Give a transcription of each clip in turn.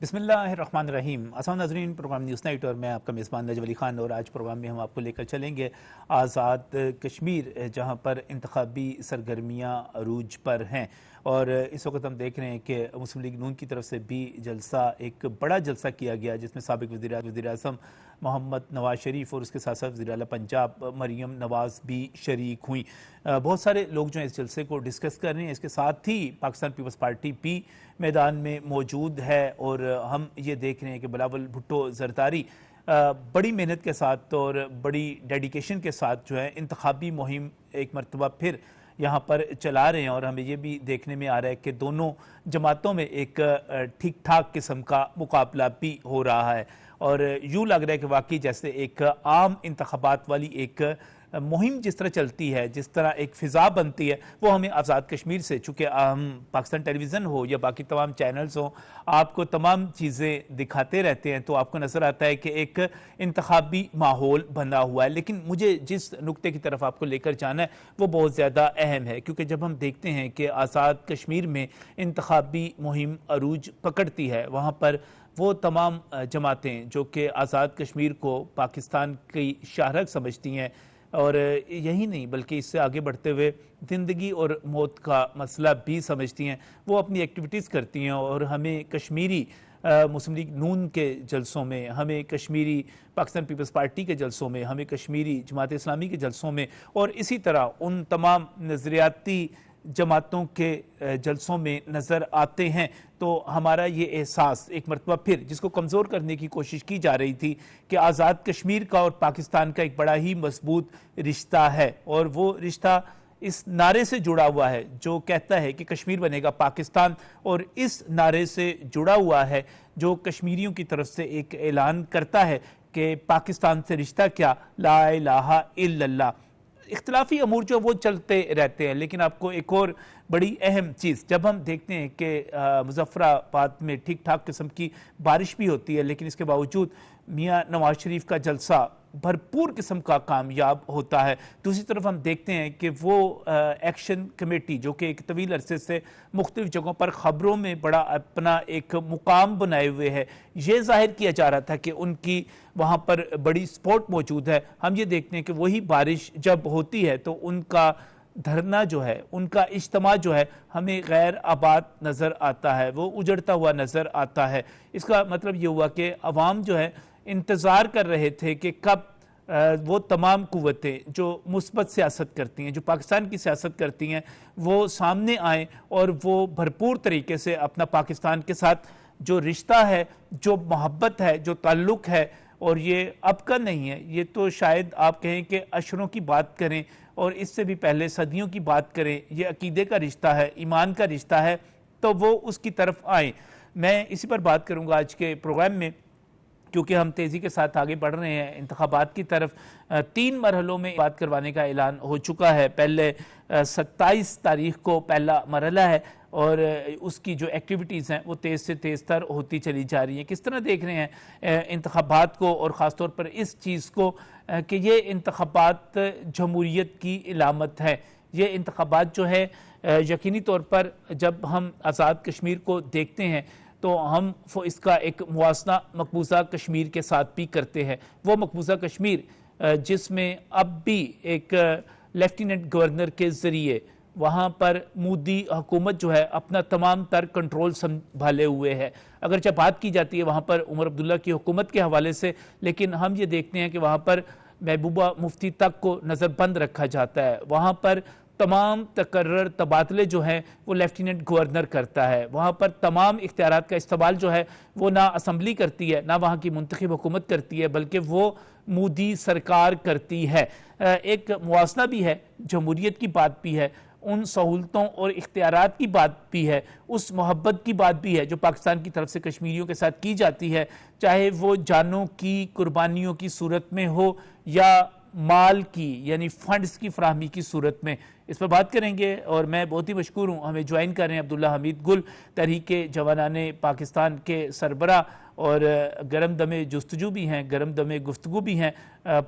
بسم اللہ الرحمن الرحیم۔ السلام ناظرین، پروگرام نیوز نائٹ اور میں آپ کا میزبان نجم علی خان، اور آج پروگرام میں ہم آپ کو لے کر چلیں گے آزاد کشمیر، جہاں پر انتخابی سرگرمیاں عروج پر ہیں۔ اور اس وقت ہم دیکھ رہے ہیں کہ مسلم لیگ نون کی طرف سے بھی جلسہ، ایک بڑا جلسہ کیا گیا، جس میں سابق وزیر اعظم محمد نواز شریف اور اس کے ساتھ ساتھ وزیر اعلیٰ پنجاب مریم نواز بھی شریک ہوئیں۔ بہت سارے لوگ جو ہیں اس جلسے کو ڈسکس کر رہے ہیں۔ اس کے ساتھ ہی پاکستان پیپلز پارٹی بھی میدان میں موجود ہے، اور ہم یہ دیکھ رہے ہیں کہ بلاول بھٹو زرداری بڑی محنت کے ساتھ اور بڑی ڈیڈیکیشن کے ساتھ جو ہے انتخابی مہم ایک مرتبہ پھر یہاں پر چلا رہے ہیں، اور ہمیں یہ بھی دیکھنے میں آ رہا ہے کہ دونوں جماعتوں میں ایک ٹھیک ٹھاک قسم کا مقابلہ بھی ہو رہا ہے، اور یوں لگ رہا ہے کہ واقعی جیسے ایک عام انتخابات والی ایک مہم جس طرح چلتی ہے، جس طرح ایک فضا بنتی ہے، وہ ہمیں آزاد کشمیر سے، چونکہ ہم پاکستان ٹیلی ویژن ہو یا باقی تمام چینلز ہوں، آپ کو تمام چیزیں دکھاتے رہتے ہیں، تو آپ کو نظر آتا ہے کہ ایک انتخابی ماحول بنا ہوا ہے۔ لیکن مجھے جس نقطے کی طرف آپ کو لے کر جانا ہے وہ بہت زیادہ اہم ہے، کیونکہ جب ہم دیکھتے ہیں کہ آزاد کشمیر میں انتخابی مہم عروج پکڑتی ہے، وہاں پر وہ تمام جماعتیں جو کہ آزاد کشمیر کو پاکستان کی شاہراہ سمجھتی ہیں، اور یہی نہیں بلکہ اس سے آگے بڑھتے ہوئے زندگی اور موت کا مسئلہ بھی سمجھتی ہیں، وہ اپنی ایکٹیویٹیز کرتی ہیں، اور ہمیں کشمیری مسلم لیگ نون کے جلسوں میں، ہمیں کشمیری پاکستان پیپلز پارٹی کے جلسوں میں، ہمیں کشمیری جماعت اسلامی کے جلسوں میں، اور اسی طرح ان تمام نظریاتی جماعتوں کے جلسوں میں نظر آتے ہیں، تو ہمارا یہ احساس ایک مرتبہ پھر، جس کو کمزور کرنے کی کوشش کی جا رہی تھی، کہ آزاد کشمیر کا اور پاکستان کا ایک بڑا ہی مضبوط رشتہ ہے، اور وہ رشتہ اس نعرے سے جڑا ہوا ہے جو کہتا ہے کہ کشمیر بنے گا پاکستان، اور اس نعرے سے جڑا ہوا ہے جو کشمیریوں کی طرف سے ایک اعلان کرتا ہے کہ پاکستان سے رشتہ کیا، لا الہ الا اللہ۔ اختلافی امور جو وہ چلتے رہتے ہیں، لیکن آپ کو ایک اور بڑی اہم چیز، جب ہم دیکھتے ہیں کہ مظفر آباد میں ٹھیک ٹھاک قسم کی بارش بھی ہوتی ہے، لیکن اس کے باوجود میاں نواز شریف کا جلسہ بھرپور قسم کا کامیاب ہوتا ہے۔ دوسری طرف ہم دیکھتے ہیں کہ وہ ایکشن کمیٹی جو کہ ایک طویل عرصے سے مختلف جگہوں پر خبروں میں بڑا اپنا ایک مقام بنائے ہوئے ہے، یہ ظاہر کیا جا رہا تھا کہ ان کی وہاں پر بڑی سپورٹ موجود ہے۔ ہم یہ دیکھتے ہیں کہ وہی بارش جب ہوتی ہے تو ان کا دھرنا جو ہے، ان کا اجتماع جو ہے، ہمیں غیر آباد نظر آتا ہے، وہ اجڑتا ہوا نظر آتا ہے۔ اس کا مطلب یہ ہوا کہ عوام جو ہے انتظار کر رہے تھے کہ کب وہ تمام قوتیں جو مثبت سیاست کرتی ہیں، جو پاکستان کی سیاست کرتی ہیں، وہ سامنے آئیں اور وہ بھرپور طریقے سے اپنا پاکستان کے ساتھ جو رشتہ ہے، جو محبت ہے، جو تعلق ہے، اور یہ اب کا نہیں ہے، یہ تو شاید آپ کہیں کہ عشروں کی بات کریں اور اس سے بھی پہلے صدیوں کی بات کریں، یہ عقیدے کا رشتہ ہے، ایمان کا رشتہ ہے، تو وہ اس کی طرف آئیں۔ میں اسی پر بات کروں گا آج کے پروگرام میں، کیونکہ ہم تیزی کے ساتھ آگے بڑھ رہے ہیں انتخابات کی طرف۔ 3 مرحلوں میں بات کروانے کا اعلان ہو چکا ہے۔ پہلے 27 تاریخ کو پہلا مرحلہ ہے، اور اس کی جو ایکٹیویٹیز ہیں وہ تیز سے تیز تر ہوتی چلی جا رہی ہیں۔ کس طرح دیکھ رہے ہیں انتخابات کو، اور خاص طور پر اس چیز کو کہ یہ انتخابات جمہوریت کی علامت ہے۔ یہ انتخابات جو ہے یقینی طور پر جب ہم آزاد کشمیر کو دیکھتے ہیں تو ہم اس کا ایک موازنہ مقبوضہ کشمیر کے ساتھ بھی کرتے ہیں۔ وہ مقبوضہ کشمیر جس میں اب بھی ایک لیفٹیننٹ گورنر کے ذریعے وہاں پر مودی حکومت جو ہے اپنا تمام تر کنٹرول سنبھالے ہوئے ہے۔ اگرچہ بات کی جاتی ہے وہاں پر عمر عبداللہ کی حکومت کے حوالے سے، لیکن ہم یہ دیکھتے ہیں کہ وہاں پر محبوبہ مفتی تک کو نظر بند رکھا جاتا ہے۔ وہاں پر تمام تقرر تبادلے جو ہیں وہ لیفٹیننٹ گورنر کرتا ہے۔ وہاں پر تمام اختیارات کا استعمال جو ہے وہ نہ اسمبلی کرتی ہے، نہ وہاں کی منتخب حکومت کرتی ہے، بلکہ وہ مودی سرکار کرتی ہے۔ ایک موازنہ بھی ہے، جمہوریت کی بات بھی ہے، ان سہولتوں اور اختیارات کی بات بھی ہے، اس محبت کی بات بھی ہے جو پاکستان کی طرف سے کشمیریوں کے ساتھ کی جاتی ہے، چاہے وہ جانوں کی قربانیوں کی صورت میں ہو یا مال کی یعنی فنڈز کی فراہمی کی صورت میں۔ اس پر بات کریں گے، اور میں بہت ہی مشکور ہوں، ہمیں جوائن کر رہے ہیں عبداللہ حمید گل، تحریک جوانان پاکستان کے سربراہ، اور گرم دم جستجو بھی ہیں، گرم دم گفتگو بھی ہیں،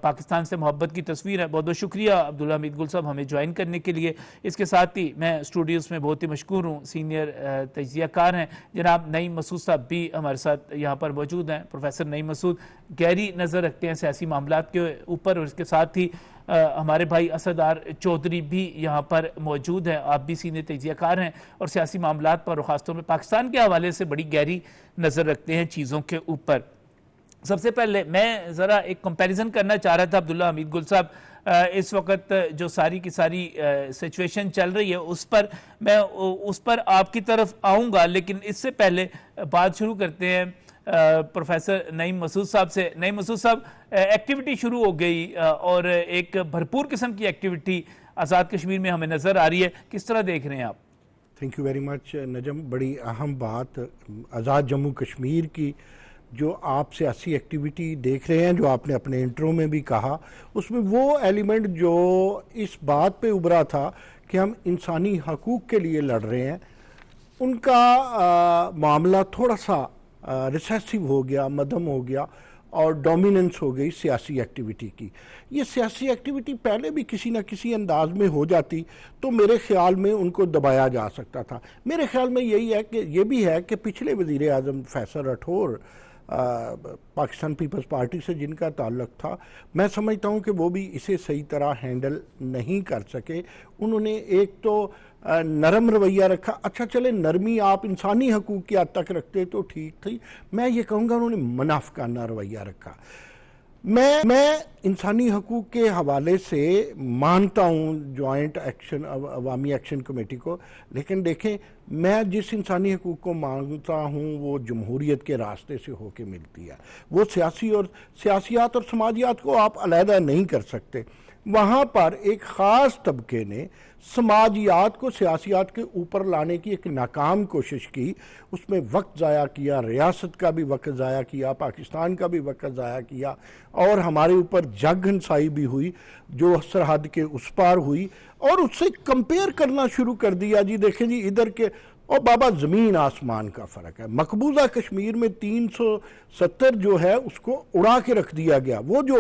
پاکستان سے محبت کی تصویر ہے۔ بہت بہت شکریہ عبداللہ حمید گل صاحب ہمیں جوائن کرنے کے لیے۔ اس کے ساتھ ہی میں اسٹوڈیوز میں بہت ہی مشکور ہوں، سینئر تجزیہ کار ہیں جناب نعیم مسعود صاحب بھی ہمارے ساتھ یہاں پر موجود ہیں۔ پروفیسر نعیم مسعود گہری نظر رکھتے ہیں سیاسی معاملات کے اوپر، اور اس کے ساتھ ہی ہمارے بھائی اسدار چودھری بھی یہاں پر موجود ہیں۔ آپ بھی سینئر تجزیہ کار ہیں اور سیاسی معاملات پر اور خاص طور میں پاکستان کے حوالے سے بڑی گہری نظر رکھتے ہیں چیزوں کے اوپر۔ سب سے پہلے میں ذرا ایک کمپیریزن کرنا چاہ رہا تھا عبداللہ حمید گل صاحب، اس وقت جو ساری کی ساری سچویشن چل رہی ہے اس پر آپ کی طرف آؤں گا، لیکن اس سے پہلے بات شروع کرتے ہیں پروفیسر نعیم مسعود صاحب سے۔ نعیم مسعود صاحب، ایکٹیویٹی شروع ہو گئی اور ایک بھرپور قسم کی ایکٹیویٹی آزاد کشمیر میں ہمیں نظر آ رہی ہے، کس طرح دیکھ رہے ہیں آپ؟ تھینک یو ویری مچ نجم، بڑی اہم بات آزاد جموں کشمیر کی جو آپ سیاسی ایکٹیویٹی دیکھ رہے ہیں، جو آپ نے اپنے انٹرو میں بھی کہا، اس میں وہ ایلیمنٹ جو اس بات پہ ابھرا تھا کہ ہم انسانی حقوق کے لیے لڑ رہے ہیں، ان کا معاملہ تھوڑا سا ریسیسو ہو گیا، مدھم ہو گیا اور ڈومیننس ہو گئی سیاسی ایکٹیویٹی کی۔ یہ سیاسی ایکٹیویٹی پہلے بھی کسی نہ کسی انداز میں ہو جاتی تو میرے خیال میں ان کو دبایا جا سکتا تھا۔ میرے خیال میں یہی ہے کہ یہ بھی ہے کہ پچھلے وزیر اعظم فیصل راٹھور پاکستان پیپلز پارٹی سے جن کا تعلق تھا، میں سمجھتا ہوں کہ وہ بھی اسے صحیح طرح ہینڈل نہیں کر سکے۔ انہوں نے ایک تو نرم رویہ رکھا، اچھا چلے نرمی آپ انسانی حقوق کی حد تک رکھتے تو ٹھیک تھی، میں یہ کہوں گا انہوں نے منافقانہ رویہ رکھا۔ میں انسانی حقوق کے حوالے سے مانتا ہوں جوائنٹ ایکشن عوامی ایکشن کمیٹی کو، لیکن دیکھیں میں جس انسانی حقوق کو مانتا ہوں وہ جمہوریت کے راستے سے ہو کے ملتی ہے۔ وہ سیاسیات اور سماجیات کو آپ علیحدہ نہیں کر سکتے۔ وہاں پر ایک خاص طبقے نے سماجیات کو سیاسیات کے اوپر لانے کی ایک ناکام کوشش کی، اس میں وقت ضائع کیا، ریاست کا بھی وقت ضائع کیا، پاکستان کا بھی وقت ضائع کیا، اور ہمارے اوپر جگ ہنسائی بھی ہوئی جو سرحد کے اس پار ہوئی، اور اس سے کمپیئر کرنا شروع کر دیا۔ جی دیکھیں جی ادھر کے، اور بابا زمین آسمان کا فرق ہے۔ مقبوضہ کشمیر میں 370 جو ہے اس کو اڑا کے رکھ دیا گیا، وہ جو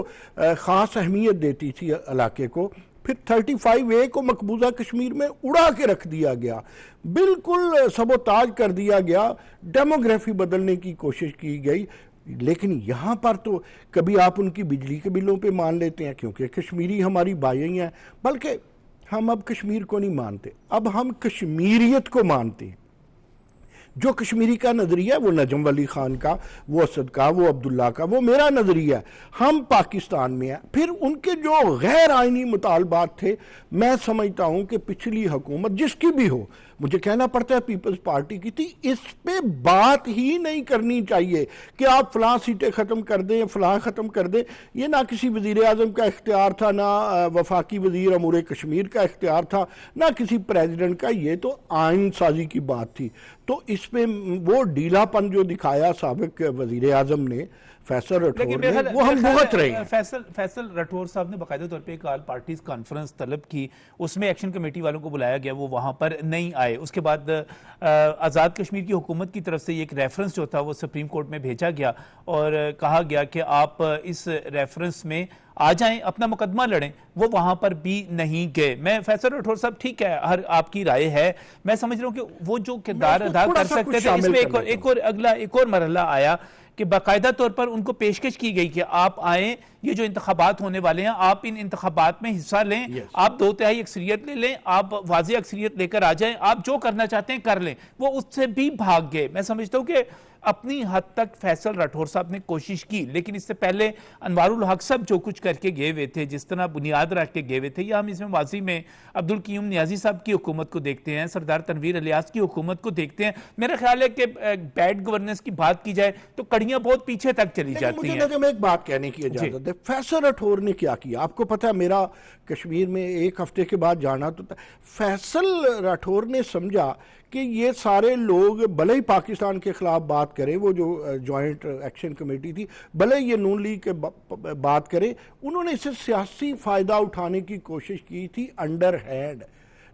خاص اہمیت دیتی تھی علاقے کو، پھر 35A کو مقبوضہ کشمیر میں اڑا کے رکھ دیا گیا، بالکل سبوتاج کر دیا گیا، ڈیموگرافی بدلنے کی کوشش کی گئی۔ لیکن یہاں پر تو کبھی آپ ان کی بجلی کے بلوں پہ مان لیتے ہیں کیونکہ کشمیری ہماری بھائی ہیں، بلکہ ہم اب کشمیر کو نہیں مانتے، اب ہم کشمیریت کو مانتے ہیں۔ جو کشمیری کا نظریہ ہے وہ نجم ولی خان کا، وہ اسد کا، وہ عبداللہ کا، وہ میرا نظریہ ہے۔ ہم پاکستان میں ہیں۔ پھر ان کے جو غیر آئینی مطالبات تھے، میں سمجھتا ہوں کہ پچھلی حکومت جس کی بھی ہو، مجھے کہنا پڑتا ہے پیپلز پارٹی کی تھی، اس پہ بات ہی نہیں کرنی چاہیے کہ آپ فلاں سیٹیں ختم کر دیں، فلاں ختم کر دیں۔ یہ نہ کسی وزیر اعظم کا اختیار تھا، نہ وفاقی وزیر امور کشمیر کا اختیار تھا، نہ کسی پریزیڈنٹ کا، یہ تو آئین سازی کی بات تھی۔ تو اس پہ وہ ڈھیلا پن جو دکھایا سابق وزیر اعظم نے فیصل راٹھور نے، وہ ہم بھگت رہے ہیں۔ فیصل راٹھور صاحب نے باقاعدہ طور پہ ایک آل پارٹیز کانفرنس طلب کی، اس میں ایکشن کمیٹی والوں کو بلایا گیا، وہ وہاں پر نہیں آئے۔ اس کے بعد آزاد کشمیر کی حکومت کی طرف سے ایک ریفرنس جو تھا وہ سپریم کورٹ میں بھیجا گیا اور کہا گیا کہ آپ اس ریفرنس میں آ جائیں، اپنا مقدمہ لڑیں۔ وہ وہاں پر بھی نہیں گئے۔ میں فیصل راٹھور صاحب ٹھیک ہے، ہر آپ کی رائے ہے، میں سمجھ رہا ہوں کہ وہ جو کردار ادا کر سکتے تھے، اس میں ایک اور مرحلہ آیا کہ باقاعدہ طور پر ان کو پیشکش کی گئی کہ آپ آئیں، یہ جو انتخابات ہونے والے ہیں آپ ان انتخابات میں حصہ لیں، آپ 2/3 اکثریت لے لیں، آپ واضح اکثریت لے کر آ جائیں، آپ جو کرنا چاہتے ہیں کر لیں۔ وہ اس سے بھی بھاگ گئے۔ میں سمجھتا ہوں کہ اپنی حد تک فیصل راٹھور صاحب نے کوشش کی، لیکن اس سے پہلے انوار الحق صاحب جو کچھ کر کے گئے ہوئے تھے، جس طرح بنیاد رکھ کے گئے ہوئے تھے، یا ہم اس میں ماضی میں عبدالقیوم نیازی صاحب کی حکومت کو دیکھتے ہیں، سردار تنویر الیاس کی حکومت کو دیکھتے ہیں، میرا خیال ہے کہ بیڈ گورننس کی بات کی جائے تو کڑیاں بہت پیچھے تک چلی جاتی ہیں۔ مجھے ایک بات کہنے کی اجازت ہے، فیصل راٹھور نے کیا کیا؟ آپ کو پتہ ہے میرا کشمیر میں ایک ہفتے کے بعد جانا تو فیصل راٹھور نے سمجھا کہ یہ سارے لوگ بھلے ہی پاکستان کے خلاف بات کریں، وہ جو جوائنٹ ایکشن کمیٹی تھی، بھلے یہ نون لیگ کے بات کریں، انہوں نے اسے سیاسی فائدہ اٹھانے کی کوشش کی تھی انڈر ہینڈ۔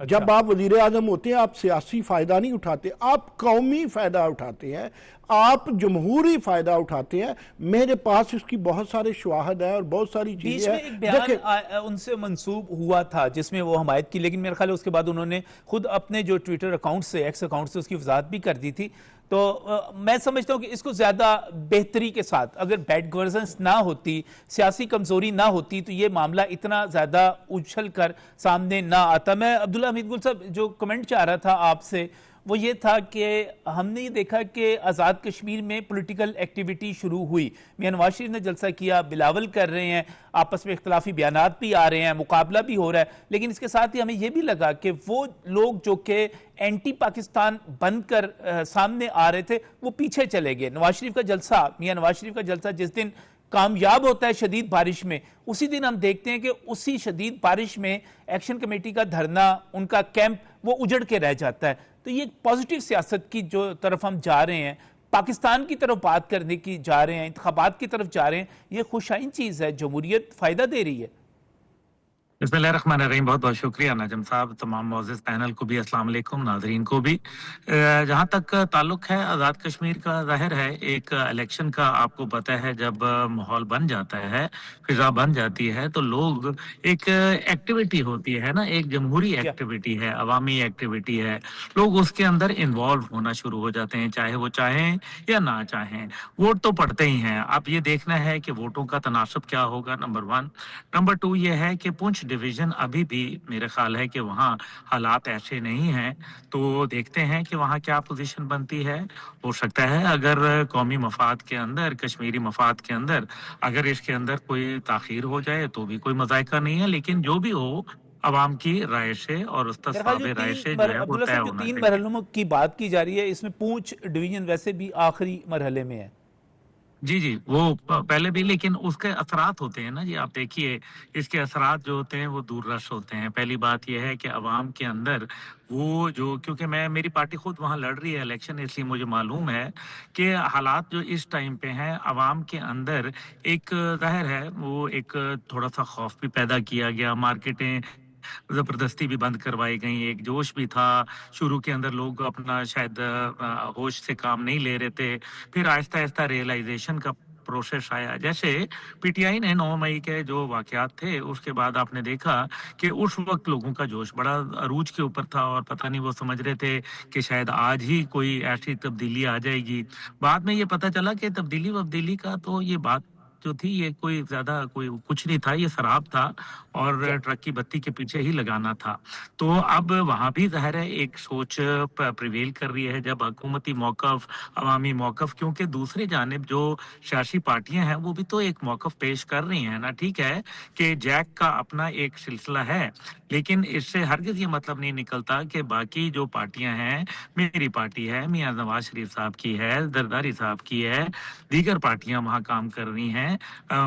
جب آپ وزیر اعظم ہوتے ہیں آپ سیاسی فائدہ نہیں اٹھاتے, آپ قومی فائدہ اٹھاتے ہیں, آپ جمہوری فائدہ اٹھاتے ہیں. میرے پاس اس کی بہت سارے شواہد ہیں اور بہت ساری بیچ چیزیں میں ہیں. ایک بیان ان سے منسوب ہوا تھا جس میں وہ حمایت کی, لیکن میرے خیال ہے اس کے بعد انہوں نے خود اپنے جو ٹویٹر اکاؤنٹ سے, ایکس اکاؤنٹ سے اس کی وضاحت بھی کر دی تھی. تو میں سمجھتا ہوں کہ اس کو زیادہ بہتری کے ساتھ, اگر بیڈ گورننس نہ ہوتی, سیاسی کمزوری نہ ہوتی, تو یہ معاملہ اتنا زیادہ اچھل کر سامنے نہ آتا. میں عبداللہ حمید گل صاحب جو کمنٹ چاہ رہا تھا آپ سے وہ یہ تھا کہ ہم نے یہ دیکھا کہ آزاد کشمیر میں پولیٹیکل ایکٹیویٹی شروع ہوئی, میاں نواز شریف نے جلسہ کیا, بلاول کر رہے ہیں, آپس میں اختلافی بیانات بھی آ رہے ہیں, مقابلہ بھی ہو رہا ہے, لیکن اس کے ساتھ ہی ہمیں یہ بھی لگا کہ وہ لوگ جو کہ اینٹی پاکستان بن کر سامنے آ رہے تھے وہ پیچھے چلے گئے. نواز شریف کا جلسہ, میاں نواز شریف کا جلسہ جس دن کامیاب ہوتا ہے شدید بارش میں, اسی دن ہم دیکھتے ہیں کہ اسی شدید بارش میں ایکشن کمیٹی کا دھرنا, ان کا کیمپ وہ اجڑ کے رہ جاتا ہے. تو یہ پازیٹیو سیاست کی جو طرف ہم جا رہے ہیں, پاکستان کی طرف بات کرنے کی جا رہے ہیں, انتخابات کی طرف جا رہے ہیں, یہ خوش آئند چیز ہے, جمہوریت فائدہ دے رہی ہے. بسم اللہ الرحمن الرحیم. بہت بہت شکریہ نجم صاحب, تمام معزز پینل کو بھی السلام علیکم, ناظرین کو بھی. جہاں تک تعلق ہے آزاد کشمیر کا, ظاہر ہے ایک الیکشن کا آپ کو پتہ ہے جب ماحول بن جاتا ہے, فضا بن جاتی ہے, تو لوگ ایک ایکٹیویٹی ہوتی ہے نا, ایک جمہوری ایکٹیویٹی ہے, عوامی ایکٹیویٹی ہے, لوگ اس کے اندر انوالو ہونا شروع ہو جاتے ہیں, چاہے وہ چاہیں یا نہ چاہیں. ووٹ تو پڑتے ہی ہیں, اب یہ دیکھنا ہے کہ ووٹوں کا تناسب کیا ہوگا, نمبر 1. نمبر 2 یہ ہے کہ پونچھ ڈویژن ابھی بھی میرے خیال ہے کہ وہاں حالات ایسے نہیں ہیں, تو دیکھتے ہیں کہ وہاں کیا پوزیشن بنتی ہے. ہو سکتا ہے اگر قومی مفاد کے اندر, کشمیری مفاد کے اندر اگر اس کے اندر کوئی تاخیر ہو جائے تو بھی کوئی مذائقہ نہیں ہے, لیکن جو بھی ہو عوام کی رائے سے اور استصواب رائے سے جو ہے وہ عبداللہ طے صاحب جو ہونا 3 چاہیے. مرحلوں کی بات کی جا رہی ہے, اس میں پونچھ ڈویژن ویسے بھی آخری مرحلے میں ہے. جی وہ پہلے بھی, لیکن اس کے اثرات ہوتے ہیں نا جی, آپ دیکھیے اس کے اثرات جو ہوتے ہیں وہ دور رس ہوتے ہیں. پہلی بات یہ ہے کہ عوام کے اندر وہ جو, کیونکہ میری پارٹی خود وہاں لڑ رہی ہے الیکشن, اس لیے مجھے معلوم ہے کہ حالات جو اس ٹائم پہ ہیں عوام کے اندر, ایک ظاہر ہے وہ ایک تھوڑا سا خوف بھی پیدا کیا گیا, مارکیٹیں زبردستی بھی بند کروائی گئی, ایک جوش بھی تھا شروع کے اندر, لوگ اپنا شاید ہوش سے کام نہیں لے رہے تھے, پھر آہستہ آہستہ ریئلائزیشن کا پروسیس آیا. جیسے پی ٹی آئی نے 9 مئی کے جو واقعات تھے اس کے بعد آپ نے دیکھا کہ اس وقت لوگوں کا جوش بڑا عروج کے اوپر تھا, اور پتہ نہیں وہ سمجھ رہے تھے کہ شاید آج ہی کوئی ایسی تبدیلی آ جائے گی. بعد میں یہ پتہ چلا کہ تبدیلی کا تو یہ بات جو تھی یہ کوئی زیادہ کوئی کچھ نہیں تھا, یہ سراب تھا اور ٹرک کی بتی کے پیچھے ہی لگانا تھا. تو اب وہاں بھی ظاہر ہے ایک سوچ پریویل کر رہی ہے, جب حکومتی موقف, عوامی موقف, کیونکہ دوسری جانب جو سیاسی پارٹیاں ہیں وہ بھی تو ایک موقف پیش کر رہی ہیں نا. ٹھیک ہے کہ جیک کا اپنا ایک سلسلہ ہے, لیکن اس سے ہرگز یہ مطلب نہیں نکلتا کہ باقی جو پارٹیاں ہیں, میری پارٹی ہے, میاں نواز شریف صاحب کی ہے, زرداری صاحب کی ہے, دیگر پارٹیاں وہاں کام کر رہی ہیں,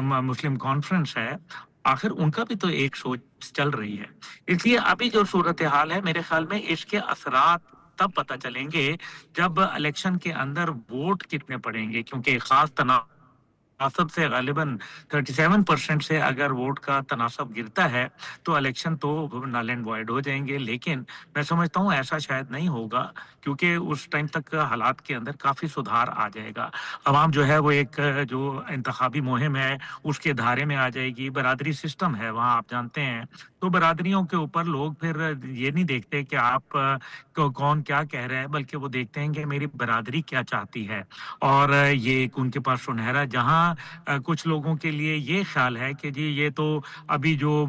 مسلم کانفرنس ہے, آخر ان کا بھی تو ایک سوچ چل رہی ہے. اس لیے ابھی جو صورتحال ہے میرے خیال میں اس کے اثرات تب پتہ چلیں گے جب الیکشن کے اندر ووٹ کتنے پڑیں گے, کیونکہ خاص تناسب سے غالباً 37% سے اگر ووٹ کا تناسب گرتا ہے تو الیکشن تو نل اینڈ وائڈ ہو جائیں گے. لیکن میں سمجھتا ہوں ایسا شاید نہیں ہوگا, کیونکہ اس ٹائم تک حالات کے اندر کافی سدھار آ جائے گا. عوام جو ہے وہ ایک جو انتخابی مہم ہے اس کے دھارے میں آ جائے گی. برادری سسٹم ہے وہاں, آپ جانتے ہیں, تو برادریوں کے اوپر لوگ پھر یہ نہیں دیکھتے کہ آپ کون کیا کہہ رہے ہیں, بلکہ وہ دیکھتے ہیں کہ میری برادری کیا چاہتی ہے. اور یہ ان کے پاس سنہرا, جہاں کچھ لوگوں کے لیے یہ خیال ہے کہ جی یہ تو ابھی جو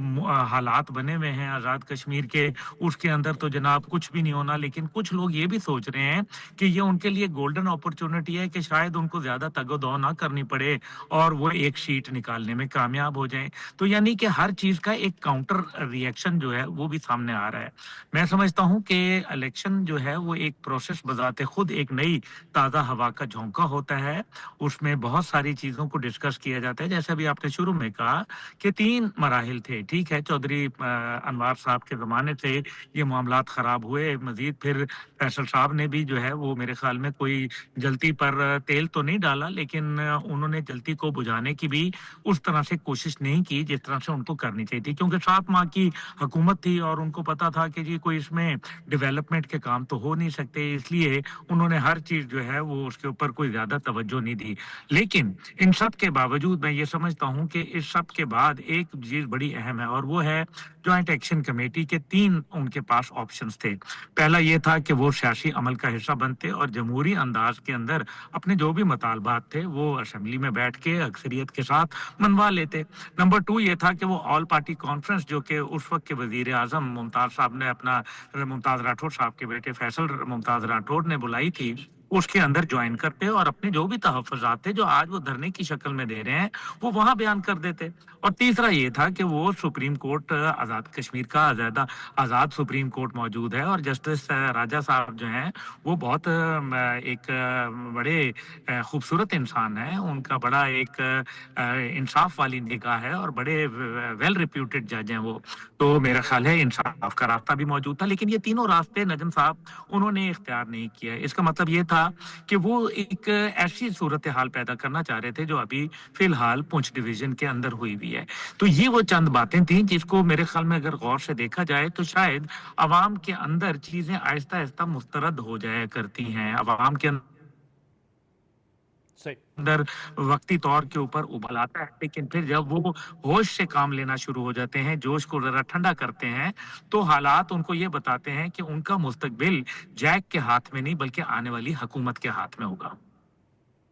حالات بنے ہوئے ہیں آزاد کشمیر کے, اس کے اندر تو جناب کچھ بھی نہیں ہونا. لیکن کچھ لوگ یہ بھی سوچ رہے ہیں کہ یہ ان کے لیے گولڈن اپرچونٹی ہے کہ شاید ان کو زیادہ تگ و دو نہ کرنی پڑے اور وہ ایک شیٹ نکالنے میں کامیاب ہو جائیں. تو یعنی کہ ہر چیز کا ایک کاؤنٹر ریئیکشن جو ہے وہ بھی سامنے آ رہا ہے. میں سمجھتا ہوں کہ الیکشن جو ہے وہ ایک پروسیس بذات خود ایک نئی تازہ ہوا کا جھونکا ہوتا ہے. اس میں بہت ساری چیزوں کو ڈسکس کیا جاتا ہے, جیسے ابھی آپ نے شروع میں کہا کہ 3 مراحل تھے. ٹھیک ہے, چودھری انوار صاحب کے زمانے سے یہ معاملات خراب ہوئے, مزید پھر فیصل صاحب نے بھی جو ہے وہ میرے خیال میں کوئی جلتی پر تیل تو نہیں ڈالا, لیکن انہوں نے جلتی کو بجھانے کی بھی اس طرح سے کوشش نہیں کی جس طرح سے ان کو کرنی چاہیے تھی, کیونکہ 7 ماہ کی حکومت تھی اور ان کو پتا تھا کہ جی کوئی اس میں ڈیولپمنٹ کے کام تو ہو نہیں سکتے، اس لیے انہوں نے ہر چیز جو ہے وہ اس کے اوپر کوئی زیادہ توجہ نہیں دی. لیکن ان سب کے باوجود میں یہ سمجھتا ہوں کہ اس سب کے بعد ایک چیز بڑی اہم ہے، اور وہ ہے جوائنٹ ایکشن کمیٹی کے 3 ان کے پاس آپشنز تھے. پہلا یہ تھا کہ وہ سیاسی عمل کا حصہ بنتے اور جمہوری انداز کے اندر اپنے جو بھی مطالبات تھے وہ اسمبلی میں بیٹھ کے اکثریت کے ساتھ منوا لیتے. نمبر 2 یہ تھا کہ وہ آل پارٹی کانفرنس جو کہ اس وقت کے وزیر اعظم ممتاز راٹھوڑ صاحب کے بیٹے فیصل ممتاز راٹھوڑ نے بلائی تھی، اس کے اندر جوائن کرتے اور اپنے جو بھی تحفظات تھے جو آج وہ دھرنے کی شکل میں دے رہے ہیں وہ وہاں بیان کر دیتے. اور تیسرا یہ تھا کہ وہ سپریم کورٹ آزاد کشمیر کا آزاد سپریم کورٹ موجود ہے اور جسٹس راجہ صاحب جو ہیں وہ بہت ایک بڑے خوبصورت انسان ہیں، ان کا بڑا ایک انصاف والی نگاہ ہے اور بڑے ویل ریپیوٹڈ جج ہیں وہ. تو میرا خیال ہے انصاف کا راستہ بھی موجود تھا، لیکن یہ تینوں راستے نجم صاحب انہوں نے اختیار نہیں کیا. اس کا مطلب یہ تھا کہ وہ ایک ایسی صورتحال پیدا کرنا چاہ رہے تھے جو ابھی فی الحال پونچھ ڈویژن کے اندر ہوئی بھی ہے. تو یہ وہ چند باتیں تھیں جس کو میرے خیال میں اگر غور سے دیکھا جائے تو شاید عوام کے اندر چیزیں آہستہ آہستہ مسترد ہو جایا کرتی ہیں، عوام کے اندر وقتی طور کے اوپر ابھر آتا ہے، لیکن پھر جب وہ ہوش سے کام لینا شروع ہو جاتے ہیں، جوش کو ذرا ٹھنڈا کرتے ہیں، تو حالات ان کو یہ بتاتے ہیں کہ ان کا مستقبل جیک کے ہاتھ میں نہیں بلکہ آنے والی حکومت کے ہاتھ میں ہوگا.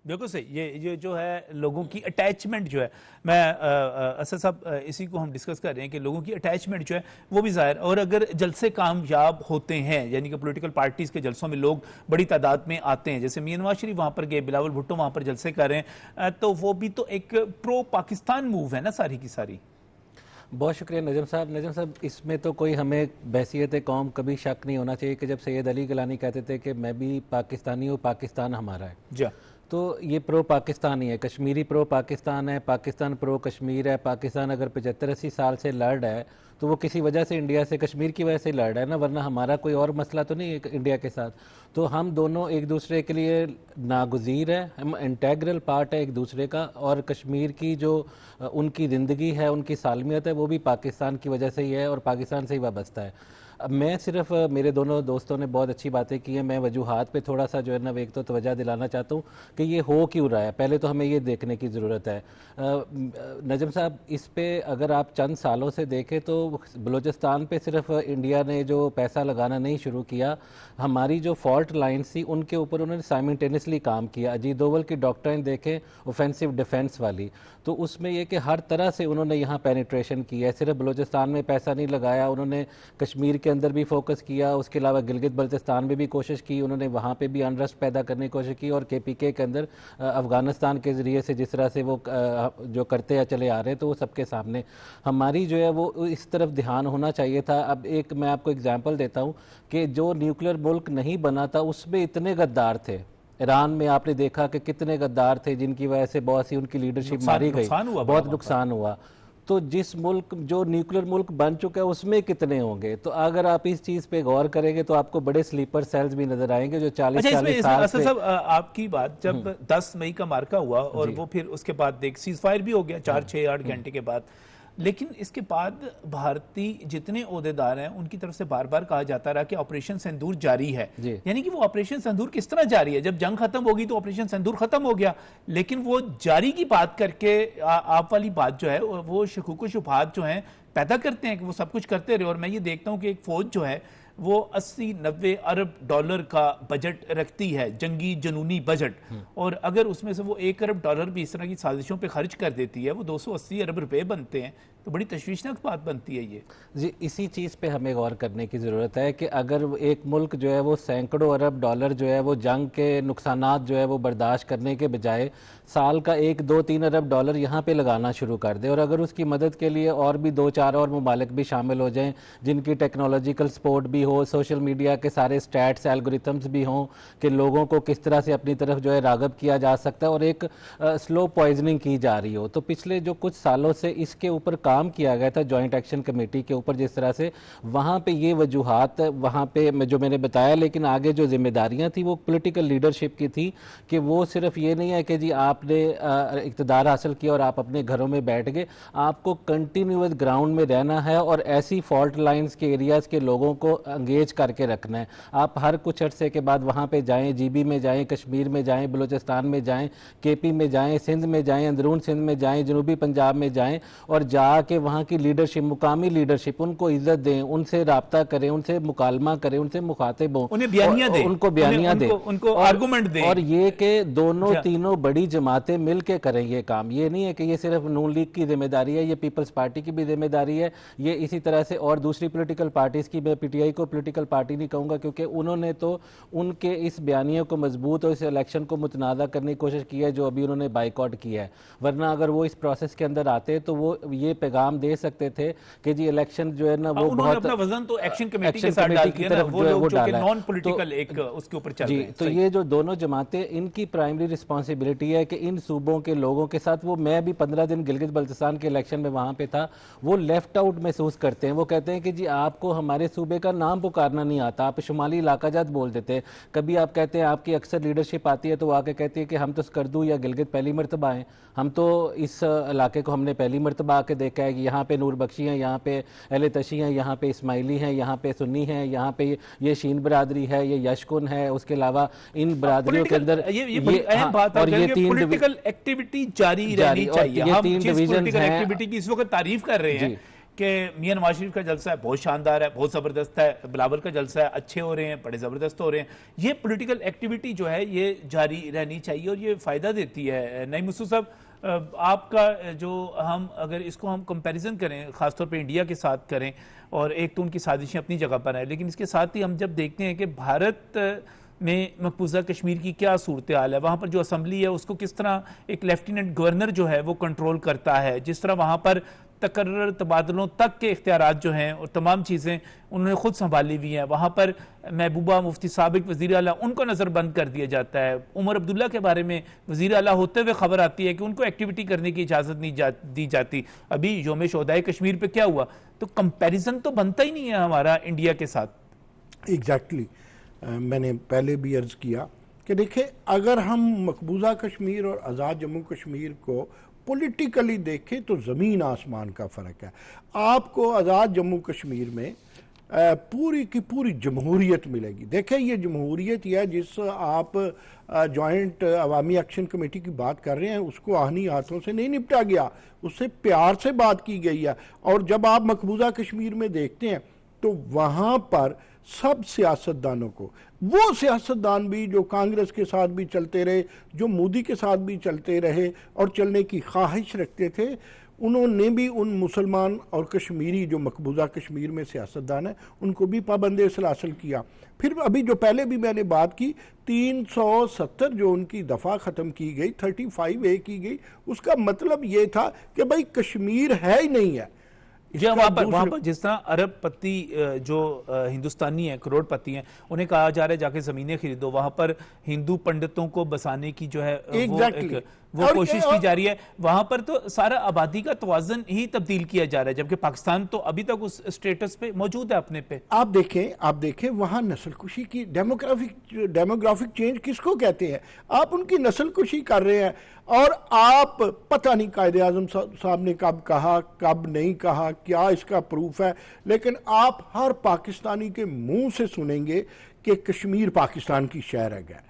بالکل صحیح. یہ جو ہے لوگوں کی اٹیچمنٹ جو ہے، میں اسد صاحب اسی کو ہم ڈسکس کر رہے ہیں کہ لوگوں کی اٹیچمنٹ جو ہے وہ بھی ظاہر، اور اگر جلسے کامیاب ہوتے ہیں یعنی کہ پولیٹیکل پارٹیز کے جلسوں میں لوگ بڑی تعداد میں آتے ہیں، جیسے میاں نواز شریف وہاں پر گئے، بلاول بھٹو وہاں پر جلسے کر رہے ہیں، تو وہ بھی تو ایک پرو پاکستان موو ہے نا ساری کی ساری. بہت شکریہ نجم صاحب. نجم صاحب اس میں تو کوئی ہمیں بحیثیت قوم کبھی شک نہیں ہونا چاہیے کہ جب سید علی گیلانی کہتے تھے کہ میں بھی پاکستانی ہوں، پاکستان ہمارا ہے، جی تو یہ پرو پاکستانی ہے. کشمیری پرو پاکستان ہے، پاکستان پرو کشمیر ہے. پاکستان اگر 75-80 سال سے لڑ رہا ہے تو وہ کسی وجہ سے انڈیا سے، کشمیر کی وجہ سے لڑ رہا ہے نا، ورنہ ہمارا کوئی اور مسئلہ تو نہیں ہے انڈیا کے ساتھ. تو ہم دونوں ایک دوسرے کے لیے ناگزیر ہے، ہم انٹیگرل پارٹ ہے ایک دوسرے کا، اور کشمیر کی جو ان کی زندگی ہے، ان کی سالمیت ہے، وہ بھی پاکستان کی وجہ سے ہی ہے اور پاکستان سے ہی وابستہ ہے. اب میں صرف میرے دونوں دوستوں نے بہت اچھی باتیں کی ہیں، میں وجوہات پہ تھوڑا سا جو ہے نا ایک تو توجہ دلانا چاہتا ہوں کہ یہ ہو کیوں رہا ہے. پہلے تو ہمیں یہ دیکھنے کی ضرورت ہے. نجم صاحب اس پہ اگر آپ چند سالوں سے دیکھیں تو بلوچستان پہ صرف انڈیا نے جو پیسہ لگانا نہیں شروع کیا، ہماری جو فالٹ لائنز تھی ان کے اوپر انہوں نے سائمنٹینسلی کام کیا. اجیت دوول کی ڈاکٹرائن دیکھیں اوفینسو ڈیفینس والی، تو اس میں یہ کہ ہر طرح سے انہوں نے یہاں پینیٹریشن کیا ہے. صرف بلوچستان میں پیسہ نہیں لگایا، انہوں نے کشمیر کے اندر بھی فوکس کیا، اس کے علاوہ گلگت بلتستان میں بھی کوشش کی، انہوں نے وہاں پہ بھی انرسٹ پیدا کرنے کی کوشش کی، اور KPK کے اندر افغانستان کے ذریعے سے جس طرح سے وہ جو کرتے چلے آ رہے ہیں تو وہ سب کے سامنے. ہماری جو ہے وہ اس طرف دھیان ہونا چاہیے تھا. اب ایک میں آپ کو اگزامپل دیتا ہوں کہ جو نیوکلیر ملک نہیں بنا تھا اس میں اتنے غدار تھے. ایران میں آپ نے دیکھا کہ کتنے غدار تھے جن کی وجہ سے بہت سی ان کی لیڈرشپ ماری گئی، بہت نقصان ہوا. تو جس ملک جو نیوکلیر ملک بن چکا ہے اس میں کتنے ہوں گے؟ تو اگر آپ اس چیز پہ غور کریں گے تو آپ کو بڑے سلیپر سیلز بھی نظر آئیں گے جو 40 سال سے. آپ کی بات جب 10 مئی کا مارکا ہوا اور وہ پھر اس کے بعد دیکھ سیز فائر بھی ہو گیا 4-6-8 گھنٹے کے بعد، لیکن اس کے بعد بھارتی جتنے عہدیدار ہیں ان کی طرف سے بار بار کہا جاتا رہا کہ آپریشن سندور جاری ہے. یعنی کہ وہ آپریشن سندور کس طرح جاری ہے؟ جب جنگ ختم ہوگی تو آپریشن سندور ختم ہو گیا، لیکن وہ جاری کی بات کر کے آپ والی بات جو ہے وہ شکوک و شبہات جو ہیں پیدا کرتے ہیں کہ وہ سب کچھ کرتے رہے. اور میں یہ دیکھتا ہوں کہ ایک فوج جو ہے وہ 80-90 ارب ڈالر کا بجٹ رکھتی ہے، جنگی جنونی بجٹ، اور اگر اس میں سے وہ 1 ارب ڈالر بھی اس طرح کی سازشوں پہ خرچ کر دیتی ہے وہ 280 ارب روپے بنتے ہیں. تو بڑی تشویشناک بات بنتی ہے یہ. جی اسی چیز پہ ہمیں غور کرنے کی ضرورت ہے کہ اگر ایک ملک جو ہے وہ سینکڑوں ارب ڈالر جو ہے وہ جنگ کے نقصانات جو ہے وہ برداشت کرنے کے بجائے سال کا 1-2-3 ارب ڈالر یہاں پہ لگانا شروع کر دے، اور اگر اس کی مدد کے لیے اور بھی 2-4 اور ممالک بھی شامل ہو جائیں جن کی ٹیکنالوجیکل سپورٹ بھی ہو، سوشل میڈیا کے سارے سٹیٹس الگوریتمز بھی ہوں کہ لوگوں کو کس طرح سے اپنی طرف جو ہے راغب کیا جا سکتا ہے، اور ایک سلو پوائزننگ کی جا رہی ہو، تو پچھلے جو کچھ سالوں سے اس کے اوپر کام کام کیا گیا تھا جوائنٹ ایکشن کمیٹی کے اوپر جس طرح سے وہاں پہ یہ وجوہات وہاں پہ جو میں نے بتایا، لیکن آگے جو ذمہ داریاں تھیں وہ پولیٹیکل لیڈرشپ کی تھی کہ وہ صرف یہ نہیں ہے کہ جی آپ نے اقتدار حاصل کیا اور آپ اپنے گھروں میں بیٹھ گئے، آپ کو کنٹینیوس گراؤنڈ میں رہنا ہے اور ایسی فالٹ لائنز کے ایریاز کے لوگوں کو انگیج کر کے رکھنا ہے. آپ ہر کچھ عرصے کے بعد وہاں پہ جائیں، جی بی میں جائیں، کشمیر میں جائیں، بلوچستان میں جائیں، کے پی میں جائیں، سندھ میں جائیں، اندرون سندھ میں جائیں، جنوبی پنجاب میں جائیں اور جا کے وہاں کی لیڈرشپ، مقامی لیڈرشپ، ان کو عزت دیں، ان سے رابطہ کریں، ان سے مکالمہ کریں، ان سے مخاطب ہوں، انہیں بیانیاں دیں، ان کو بیانیاں دیں، ان کو آرگومنٹ دیں. اور یہ کہ دونوں تینوں بڑی جماعتیں مل کے کریں یہ کام. یہ نہیں ہے کہ یہ صرف نون لیگ کی ذمہ داری ہے، یہ پیپلز پارٹی کی بھی ذمہ داری ہے، یہ اسی طرح سے اور دوسری پولیٹیکل پارٹیز کی. میں پی ٹی آئی کو پولیٹیکل پارٹی نہیں کہوں گا کیونکہ انہوں نے تو ان کے اس بیانیے کو مضبوط اور اس الیکشن کو متنازع کرنے کی کوشش کی ہے جو ابھی انہوں نے بائیکاٹ کیا ہے. ورنہ اگر وہ اس پروسیس کے اندر آتے تو وہ یہ پیغام دے سکتے تھے کہ جی الیکشن جو ہے نا وہ انہوں نے اپنا وزن تو ایکشن کمیٹی کے ساتھ ڈال دیا نا، وہ لوگ جو کہ نان پولیٹیکل ایک اس کے اوپر چل رہے ہیں. تو یہ جو دونوں جماعتیں، ان کی پرائمری رسپانسبلٹی ہے کہ ان صوبوں کے لوگوں کے ساتھ، وہ میں بھی 15 دن گلگت بلتستان کے الیکشن میں وہاں پہ تھا، وہ لیفٹ آؤٹ محسوس کرتے ہیں. وہ کہتے ہیں کہ جی آپ کو ہمارے صوبے کا نام پکارنا نہیں آتا، آپ شمالی علاقہ جات بول دیتے ہیں. کبھی آپ کہتے ہیں آپ کی اکثر لیڈرشپ آتی ہے تو وہ آ کے کہتی ہے کہ ہم تو سکردو یا گلگت پہلی مرتبہ ہیں، ہم تو اس علاقے کو ہم نے پہلی مرتبہ آ کے دیکھا ہے کہ یہاں پہ نور بخشی ہیں، یہاں پہ اہل تشی ہیں، یہاں پہ اسماعیلی ہیں، یہاں پہ سنی ہیں، یہاں پہ یہ شین برادری ہے، یہ یشکن ہے. اس کے علاوہ ان برادریوں کے اندر اور یہ پولیٹیکل ایکٹیویٹی جاری رہنی چاہیے. ہم جس پولیٹیکل ایکٹیویٹی کی اس وقت تعریف کر رہے ہیں کہ میاں نواز شریف کا جلسہ ہے بہت شاندار ہے، بہت زبردست ہے، بلاول کا جلسہ ہے اچھے ہو رہے ہیں، بڑے زبردست ہو رہے ہیں، یہ پولیٹیکل ایکٹیویٹی جو ہے یہ جاری رہنی چاہیے اور یہ فائدہ دیتی ہے. نعیم مسعود صاحب، آپ کا جو ہم اگر اس کو ہم کمپیریزن کریں خاص طور پہ انڈیا کے ساتھ کریں، اور ایک تو ان کی سازشیں اپنی جگہ پر ہیں، لیکن اس کے ساتھ ہی ہم جب دیکھتے ہیں کہ بھارت میں مقبوضہ کشمیر کی کیا صورتحال ہے، وہاں پر جو اسمبلی ہے اس کو کس طرح ایک لیفٹیننٹ گورنر جو ہے وہ کنٹرول کرتا ہے، جس طرح وہاں پر تقرر تبادلوں تک کے اختیارات جو ہیں اور تمام چیزیں انہوں نے خود سنبھالی ہوئی ہیں. وہاں پر محبوبہ مفتی سابق وزیر اعلیٰ ان کو نظر بند کر دیا جاتا ہے. عمر عبداللہ کے بارے میں وزیر اعلیٰ ہوتے ہوئے خبر آتی ہے کہ ان کو ایکٹیویٹی کرنے کی اجازت نہیں دی جاتی. ابھی یوم شہدائے کشمیر پہ کیا ہوا؟ تو کمپیریزن تو بنتا ہی نہیں ہے ہمارا انڈیا کے ساتھ. ایگزیکٹلی میں نے پہلے بھی عرض کیا کہ دیکھیں اگر ہم مقبوضہ کشمیر اور آزاد جموں کشمیر کو پولیٹیکلی دیکھیں تو زمین آسمان کا فرق ہے. آپ کو آزاد جموں کشمیر میں پوری کی پوری جمہوریت ملے گی. دیکھیں یہ جمہوریت یہ جس آپ جوائنٹ عوامی ایکشن کمیٹی کی بات کر رہے ہیں اس کو آہنی ہاتھوں سے نہیں نپٹا گیا، اس سے پیار سے بات کی گئی ہے. اور جب آپ مقبوضہ کشمیر میں دیکھتے ہیں تو وہاں پر سب سیاستدانوں کو، وہ سیاستدان بھی جو کانگریس کے ساتھ بھی چلتے رہے، جو مودی کے ساتھ بھی چلتے رہے اور چلنے کی خواہش رکھتے تھے، انہوں نے بھی ان مسلمان اور کشمیری جو مقبوضہ کشمیر میں سیاستدان ہیں ان کو بھی پابند سلاسل کیا. پھر ابھی جو پہلے بھی میں نے بات کی 370 جو ان کی دفعہ ختم کی گئی، 35A کی گئی، اس کا مطلب یہ تھا کہ بھائی کشمیر ہے ہی نہیں ہے. جی وہاں پر جس طرح عرب پتی جو ہندوستانی ہیں، کروڑ پتی ہیں، انہیں کہا جا رہا ہے جا کے زمینیں خریدو، وہاں پر ہندو پنڈتوں کو بسانے کی جو ہے وہ کوشش کی جا رہی ہے. وہاں پر تو سارا آبادی کا توازن ہی تبدیل کیا جا رہا ہے، جبکہ پاکستان تو ابھی تک اس سٹیٹس پہ موجود ہے اپنے پہ. آپ دیکھیں وہاں نسل کشی کی ڈیموگرافک چینج کس کو کہتے ہیں؟ آپ ان کی نسل کشی کر رہے ہیں اور آپ پتہ نہیں قائد اعظم صاحب نے کب کہا کب نہیں کہا، کیا اس کا پروف ہے، لیکن آپ ہر پاکستانی کے منہ سے سنیں گے کہ کشمیر پاکستان کی شہر ہے.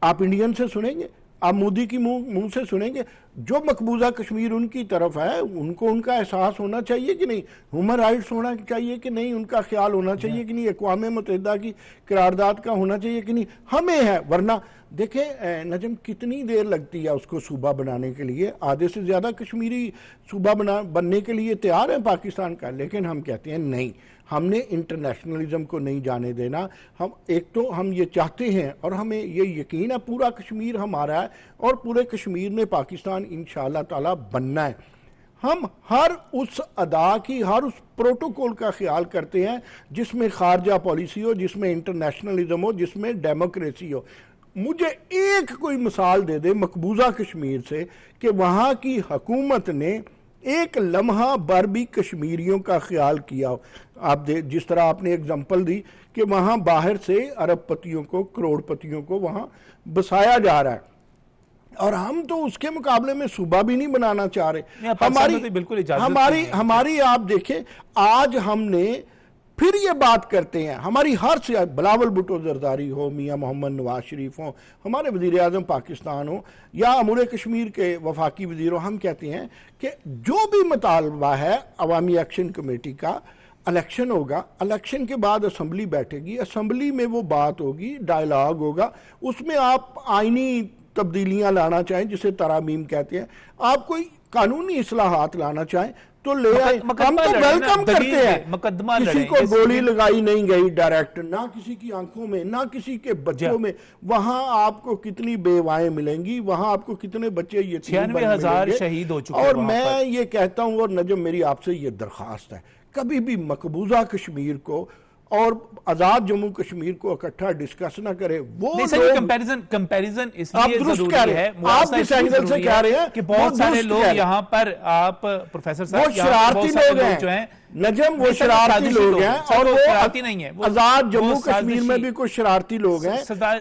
آپ انڈین سے سنیں گے، آپ مودی کی منہ سے سنیں گے. جو مقبوضہ کشمیر ان کی طرف ہے ان کو ان کا احساس ہونا چاہیے کہ نہیں، ہیومن رائٹس ہونا چاہیے کہ نہیں، ان کا خیال ہونا چاہیے کہ نہیں، اقوام متحدہ کی قرارداد کا ہونا چاہیے کہ نہیں، ہمیں ہے. ورنہ دیکھیں نجم کتنی دیر لگتی ہے اس کو صوبہ بنانے کے لیے، آدھے سے زیادہ کشمیری صوبہ بننے کے لیے تیار ہیں پاکستان کا، لیکن ہم کہتے ہیں نہیں، ہم نے انٹرنیشنلزم کو نہیں جانے دینا. ہم ایک تو ہم یہ چاہتے ہیں اور ہمیں یہ یقین ہے پورا کشمیر ہمارا ہے اور پورے کشمیر نے پاکستان انشاءاللہ تعالی بننا ہے. ہم ہر اس ادا کی، ہر اس پروٹوکول کا خیال کرتے ہیں جس میں خارجہ پالیسی ہو، جس میں انٹرنیشنلزم ہو، جس میں ڈیموکریسی ہو. مجھے ایک کوئی مثال دے دے مقبوضہ کشمیر سے کہ وہاں کی حکومت نے ایک لمحہ بھر بھی کشمیریوں کا خیال کیا. آپ جس طرح آپ نے اگزامپل دی کہ وہاں باہر سے ارب پتیوں کو، کروڑ پتیوں کو وہاں بسایا جا رہا ہے، اور ہم تو اس کے مقابلے میں صوبہ بھی نہیں بنانا چاہ رہے. ہماری آپ دیکھیں آج ہم نے پھر یہ بات کرتے ہیں، ہماری ہر سے بلاول بھٹو زرداری ہو، میاں محمد نواز شریف ہوں، ہمارے وزیر اعظم پاکستان ہوں، یا امور کشمیر کے وفاقی وزیر ہوں، ہم کہتے ہیں کہ جو بھی مطالبہ ہے عوامی ایکشن کمیٹی کا، الیکشن ہوگا، الیکشن کے بعد اسمبلی بیٹھے گی، اسمبلی میں وہ بات ہوگی، ڈائیلاگ ہوگا، اس میں آپ آئینی تبدیلیاں لانا چاہیں جسے ترامیم کہتے ہیں، آپ کوئی قانونی اصلاحات لانا چاہیں تو لے آئیں. ہم تو ویلکم کرتے ہیں. کسی کو گولی لگائی نہیں گئی ڈائریکٹ، نہ کسی کی آنکھوں میں، نہ کسی کے بچوں میں. وہاں آپ کو کتنی بیوائیں ملیں گی، وہاں آپ کو کتنے بچے یتیم ملیں گے. شہید ہو چکے. اور میں یہ کہتا ہوں، اور نجم میری آپ سے یہ درخواست ہے، کبھی بھی مقبوضہ کشمیر کو اور آزاد جموں کشمیر کو اکٹھا ڈسکس نہ کرے. وہ کمپیریزن اس لیے ضروری ہے، آپ جس اینگل سے کہہ رہے ہیں کہ بہت سارے لوگ یہاں پر، آپ پروفیسر صاحب، وہ شرارتی لوگ ہیں نجم، وہ شرارتی لوگ ہیں، اور وہ شرارتی نہیں ہیں، آزاد جموں کشمیر میں بھی کچھ شرارتی لوگ ہیں،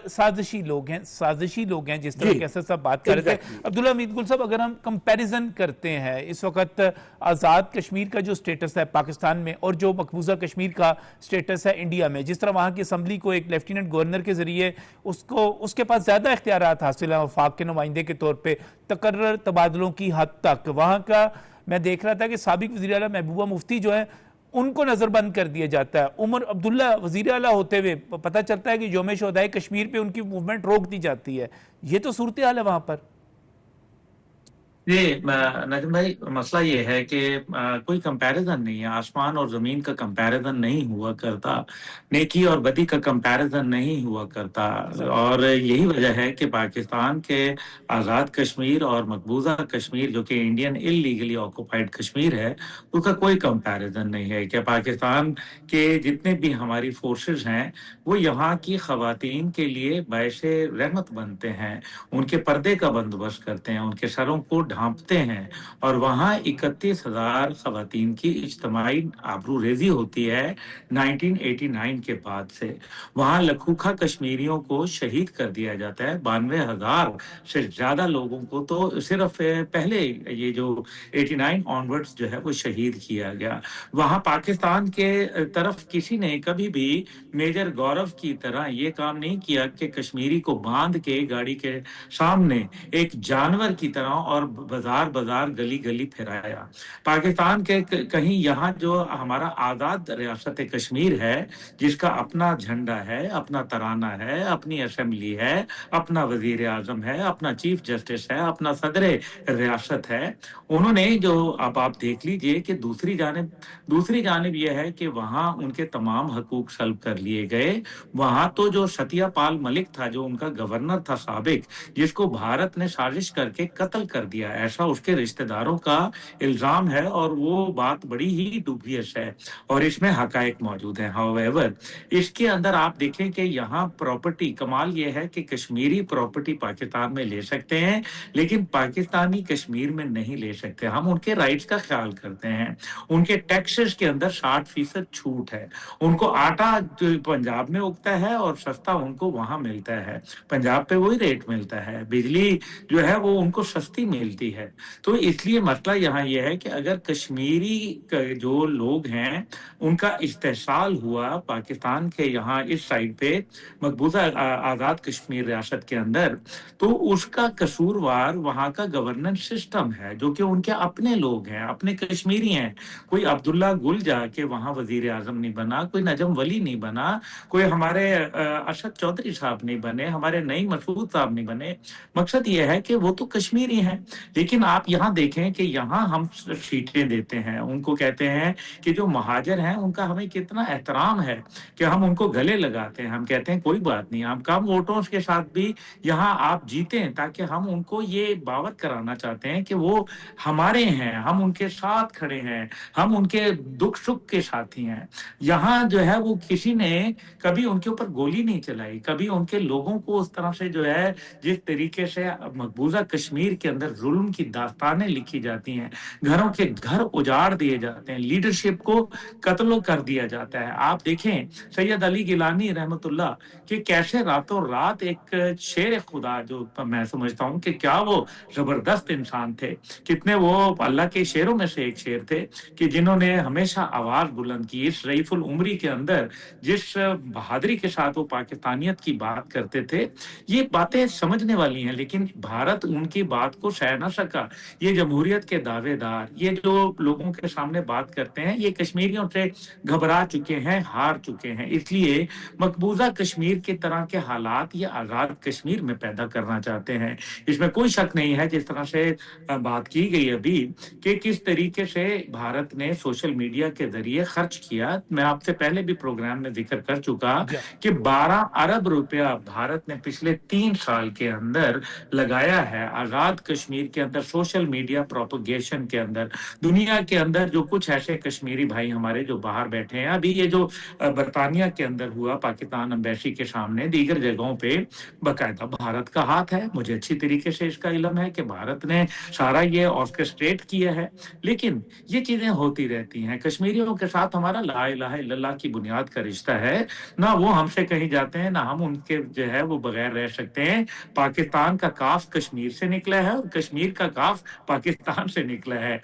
سازشی لوگ ہیں جس طرح کے اسد صاحب بات کر رہے تھے. عبداللہ حمید گل صاحب، اگر ہم کمپیریزن کرتے ہیں اس وقت آزاد کشمیر کا جو سٹیٹس ہے پاکستان میں اور جو مقبوضہ کشمیر کا سٹیٹس ہے انڈیا میں، جس طرح وہاں کی اسمبلی کو ایک لیفٹیننٹ گورنر کے ذریعے اس کے پاس زیادہ اختیارات حاصل ہیں وفاق کے نمائندے کے طور پہ، تقرر تبادلوں کی حد تک، وہاں کا میں دیکھ رہا تھا کہ سابق وزیر اعلیٰ محبوبہ مفتی جو ہیں ان کو نظر بند کر دیا جاتا ہے. عمر عبداللہ وزیر اعلیٰ ہوتے ہوئے پتہ چلتا ہے کہ یوم شہدائے کشمیر پہ ان کی موومنٹ روک دی جاتی ہے. یہ تو صورتحال ہے وہاں پر. جی نجم بھائی، مسئلہ یہ ہے کہ کوئی کمپیریزن نہیں ہے، آسمان اور زمین کا کمپیریزن نہیں ہوا کرتا، نیکی اور بدی کا کمپیریزن نہیں ہوا کرتا. اور یہی وجہ ہے کہ پاکستان کے آزاد کشمیر اور مقبوضہ کشمیر جو کہ انڈین انلیگلی آکوپائڈ کشمیر ہے، اس کا کوئی کمپیریزن نہیں ہے. کہ پاکستان کے جتنے بھی ہماری فورسز ہیں وہ یہاں کی خواتین کے لیے باعث رحمت بنتے ہیں، ان کے پردے کا بندوبست کرتے ہیں، ان کے سروں کو ڈھانپتے ہیں، اور وہاں 31,000 خواتین کی اجتماعی آبرو ریزی ہوتی ہے 1989 کے بعد سے. وہاں لکھوکھا کشمیریوں کو شہید کر دیا جاتا ہے، 92,000 سے زیادہ لوگوں کو تو صرف پہلے یہ جو 89 آنورڈز جو ہے وہ شہید کیا گیا. وہاں پاکستان کے طرف کسی نے کبھی بھی میجر گورو کی طرح یہ کام نہیں کیا کہ کشمیری کو باندھ کے گاڑی کے سامنے ایک جانور کی طرح اور بازار گلی گلی پھرایا. پاکستان کے کہیں یہاں جو ہمارا آزاد ریاست کشمیر ہے، جس کا اپنا جھنڈا ہے، اپنا ترانہ ہے، اپنی اسمبلی ہے، اپنا وزیر اعظم ہے، اپنا چیف جسٹس ہے، اپنا صدر ریاست ہے، انہوں نے جو اب آپ دیکھ لیجئے کہ دوسری جانب یہ ہے کہ وہاں ان کے تمام حقوق سلب کر لیے گئے. وہاں تو جو ستیہ پال ملک تھا، جو ان کا گورنر تھا سابق، جس کو بھارت نے سازش کر کے قتل کر دیا، ایسا اس کے رشتہ داروں کا الزام ہے، اور وہ بات بڑی ہی ڈوبیس ہے اور اس میں حقائق موجود ہیں. however اس کے اندر آپ دیکھیں کہ یہاں پراپرٹی، کمال یہ ہے کہ کشمیری پراپرٹی پاکستان میں لے سکتے ہیں لیکن پاکستانی کشمیر میں نہیں لے سکتے. ہم ان کے رائٹس کا خیال کرتے ہیں. ان کے ٹیکسز کے اندر 60% چھوٹ ہے. ان کو آٹا پنجاب میں اگتا ہے اور سستا ان کو وہاں ملتا ہے، پنجاب پہ وہی ریٹ ملتا ہے، بجلی جو ہے وہ ان کو سستی ملتی ہے. تو اس لیے مسئلہ یہاں یہ ہے کہ اگر کشمیری جو لوگ ہیں ان کا استحصال ہوا پاکستان کے یہاں اس سائڈ پہ مقبوضہ آزاد کشمیر ریاست کے اندر، تو اس کا قصوروار وہاں کا گورننس سسٹم ہے، جو کہ ان کے اپنے لوگ ہیں، اپنے کشمیری ہیں. کوئی عبداللہ گل جا کے وہاں وزیر اعظم نہیں بنا، کوئی نجم ولی نہیں بنا، کوئی ہمارے ارشد چودھری صاحب نہیں بنے، ہمارے نعیم مسعود صاحب نہیں بنے. مقصد یہ ہے کہ وہ تو کشمیری ہیں. لیکن آپ یہاں دیکھیں کہ یہاں ہم سیٹیں دیتے ہیں، ان کو کہتے ہیں کہ جو مہاجر ہیں ان کا ہمیں کتنا احترام ہے کہ ہم ان کو گلے لگاتے ہیں. ہم کہتے ہیں کوئی بات نہیں، ہم کم ووٹوں کے ساتھ بھی یہاں آپ جیتے ہیں، تاکہ ہم ان کو یہ باور کرانا چاہتے ہیں کہ وہ ہمارے ہیں، ہم ان کے ساتھ کھڑے ہیں، ہم ان کے دکھ سکھ کے ساتھی ہیں. یہاں جو ہے وہ کسی نے کبھی ان کے اوپر گولی نہیں چلائی، کبھی ان کے لوگوں کو اس طرح سے جو ہے جس طریقے سے مقبوضہ کشمیر کے اندر ظلم ظلم کی داستانیں لکھی جاتی ہیں، گھروں کے گھر اجاڑ دیے جاتے ہیں، لیڈرشپ کو قتل کر دیا جاتا ہے۔ آپ دیکھیں سید علی گیلانی رحمۃ اللہ کہ کیسے راتوں رات ایک شیر خدا، جو میں سمجھتا ہوں کہ کیا وہ زبردست انسان تھے، کتنے وہ اللہ کے شیروں میں سے ایک شیر تھے کہ جنہوں نے ہمیشہ آواز بلند کی۔ اس رئیف العمری کے اندر جس بہادری کے ساتھ وہ پاکستانیت کی بات کرتے تھے، یہ باتیں سمجھنے والی ہیں، لیکن بھارت ان کی بات کو سہ نہ سکا۔ یہ جمہوریت کے دعوے دار، یہ جو لوگوں کے سامنے بات کرتے ہیں، یہ کشمیریوں سے گھبرا چکے ہیں، ہار چکے ہیں۔ اس لیے مقبوضہ کشمیر کی طرح کے حالات یہ آزاد کشمیر میں پیدا کرنا چاہتے ہیں۔ اس میں کوئی شک نہیں ہے، جس طرح سے بات کی گئی ابھی کہ کس طریقے سے بھارت نے سوشل میڈیا کے ذریعے خرچ کیا۔ میں آپ سے پہلے بھی پروگرام میں ذکر کر چکا کہ 12 ارب روپیہ بھارت نے پچھلے 3 سال کے اندر لگایا ہے آزاد کشمیر کے اندر، سوشل میڈیا پروپیگیشن کے اندر۔ دنیا کے اندر جو کچھ ایسے کشمیری بھائی ہمارے جو باہر بیٹھے ہیں، ابھی یہ جو برطانیہ کے اندر ہوا، پاکستان امبیسی کے سامنے، دیگر جگہوں پہ باقاعدہ بھارت کا ہاتھ ہے۔ مجھے اچھی طریقے سے اس کا علم ہے کہ بھارت نے سارا یہ آرکسٹریٹ کیا ہے، لیکن یہ چیزیں ہوتی رہتی ہیں۔ کشمیریوں کے ساتھ ہمارا لا الہ الا اللہ کی بنیاد کا رشتہ ہے، نہ وہ ہم سے کہیں جاتے ہیں، نہ ہم ان کے جو ہے وہ بغیر رہ سکتے ہیں۔ پاکستان کا کاف کشمیر سے نکلا ہے اور کشمیر کا کاف پاکستان سے نکلا ہے۔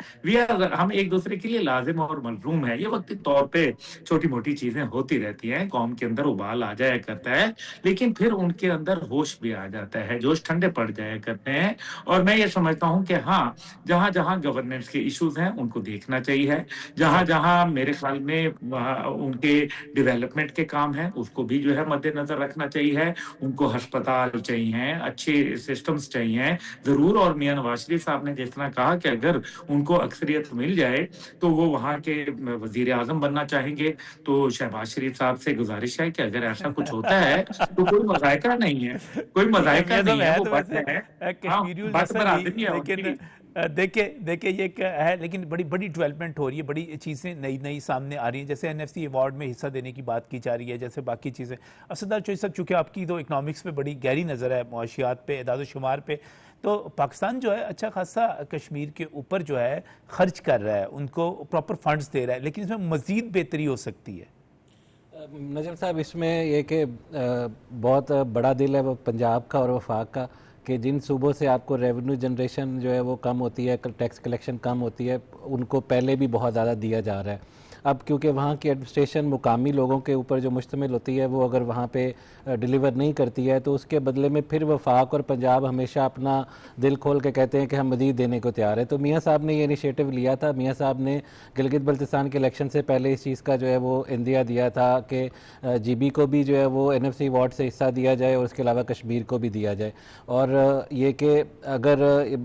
ہم ایک دوسرے کے لیے لازم اور ملزوم ہے۔ یہ وقتی طور پہ چھوٹی موٹی چیزیں ہوتی رہتی ہیں، قوم کے اندر ابال آ جایا کرتا ہے، لیکن پھر ان کے اندر ہوش بھی آ جاتا ہے، جوش ٹھنڈے پڑ جایا کرتے ہیں۔ اور میں یہ سمجھتا ہوں کہ ہاں، جہاں جہاں گورننس کے ایشوز ہیں ان کو دیکھنا چاہیے، جہاں جہاں میرے خیال میں ان کے ڈیولپمنٹ کے کام ہیں اس کو بھی جو ہے مد نظر رکھنا چاہیے۔ ان کو ہسپتال چاہیے، اچھے سسٹمز چاہیے ضرور۔ اور میاں نواز شریف صاحب نے جس طرح کہا کہ اگر ان کو اکثریت مل جائے تو وہ وہاں کے وزیر اعظم بننا چاہیں گے، تو شہباز شریف صاحب سے گزارش ہے کہ اگر ایسا کچھ ہوتا ہے تو کوئی مذائقہ نہیں ہے، کوئی مذائقہ نہیں ہے، وہ بات ہے، کشمیریوں بات برادری ہے ان لیکن کی۔ دیکھیں یہ ہے، لیکن بڑی بڑی ڈیولپمنٹ ہو رہی ہے، بڑی چیزیں نئی سامنے آ رہی ہیں، جیسے NFC ایوارڈ میں حصہ دینے کی بات کی جا رہی ہے، جیسے باقی چیزیں۔ اسداللہ چوہدری صاحب، چونکہ آپ کی تو اکنامکس پہ بڑی گہری نظر ہے، معاشیات پہ، اعداد و شمار پہ، تو پاکستان جو ہے اچھا خاصا کشمیر کے اوپر جو ہے خرچ کر رہا ہے، ان کو پراپر فنڈز دے رہا ہے، لیکن اس میں مزید بہتری ہو سکتی ہے۔ نجم صاحب، اس میں یہ کہ بہت بڑا دل ہے وہ پنجاب کا اور وفاق کا کہ جن صوبوں سے آپ کو ریونیو جنریشن جو ہے وہ کم ہوتی ہے، ٹیکس کلیکشن کم ہوتی ہے، ان کو پہلے بھی بہت زیادہ دیا جا رہا ہے۔ اب کیونکہ وہاں کی ایڈمنسٹریشن مقامی لوگوں کے اوپر جو مشتمل ہوتی ہے، وہ اگر وہاں پہ ڈیلیور نہیں کرتی ہے تو اس کے بدلے میں پھر وفاق اور پنجاب ہمیشہ اپنا دل کھول کے کہتے ہیں کہ ہم مزید دینے کو تیار ہیں۔ تو میاں صاحب نے یہ انیشیٹو لیا تھا، میاں صاحب نے گلگت بلتستان کے الیکشن سے پہلے اس چیز کا جو ہے وہ عندیہ دیا تھا کہ GB کو بھی جو ہے وہ NFC ایوارڈ سے حصہ دیا جائے اور اس کے علاوہ کشمیر کو بھی دیا جائے۔ اور یہ کہ اگر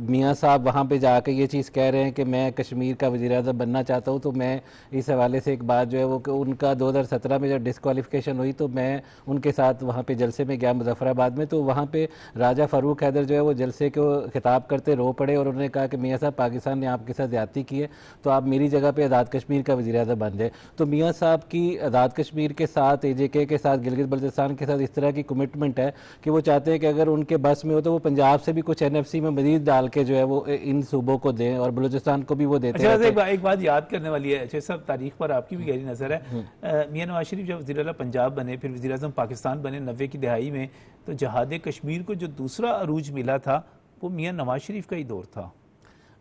میاں صاحب وہاں پہ جا کے یہ چیز کہہ رہے ہیں کہ میں کشمیر کا وزیر اعظم بننا چاہتا ہوں، تو میں اس حوالے سے ایک بات جو ہے وہ کہ ان کا 2017 میں جب ڈسکوالیفیکیشن ہوئی تو میں ان کے ساتھ وہاں پہ جلسے میں گیا مظفر آباد میں، تو وہاں پہ راجہ فاروق حیدر جو ہے وہ جلسے کو خطاب کرتے رو پڑے اور انہوں نے کہا کہ میاں صاحب، پاکستان نے آپ کے ساتھ زیادتی کی ہے تو آپ میری جگہ پہ آزاد کشمیر کا وزیر اعظم بن جائے۔ تو میاں صاحب کی آزاد کشمیر کے ساتھ AJK کے ساتھ گلگت بلتستان کے ساتھ اس طرح کی کمٹمنٹ ہے کہ وہ چاہتے ہیں کہ اگر ان کے بس میں ہو تو وہ پنجاب سے بھی کچھ NFC میں مزید ڈال کے جو ہے وہ ان صوبوں کو دیں اور بلوچستان کو بھی وہ دیتے ہیں۔ ایک بات یاد کرنے والی ہے اچھا صاحب، تاریخ پر آپ کی بھی گہری نظر ہے، میاں نواز شریف جب وزیر اعلیٰ پنجاب بنے، پھر وزیر اعظم پاکستان بنے 90 کی دہائی میں، تو جہاد کشمیر کو جو دوسرا عروج ملا تھا وہ میاں نواز شریف کا ہی دور تھا۔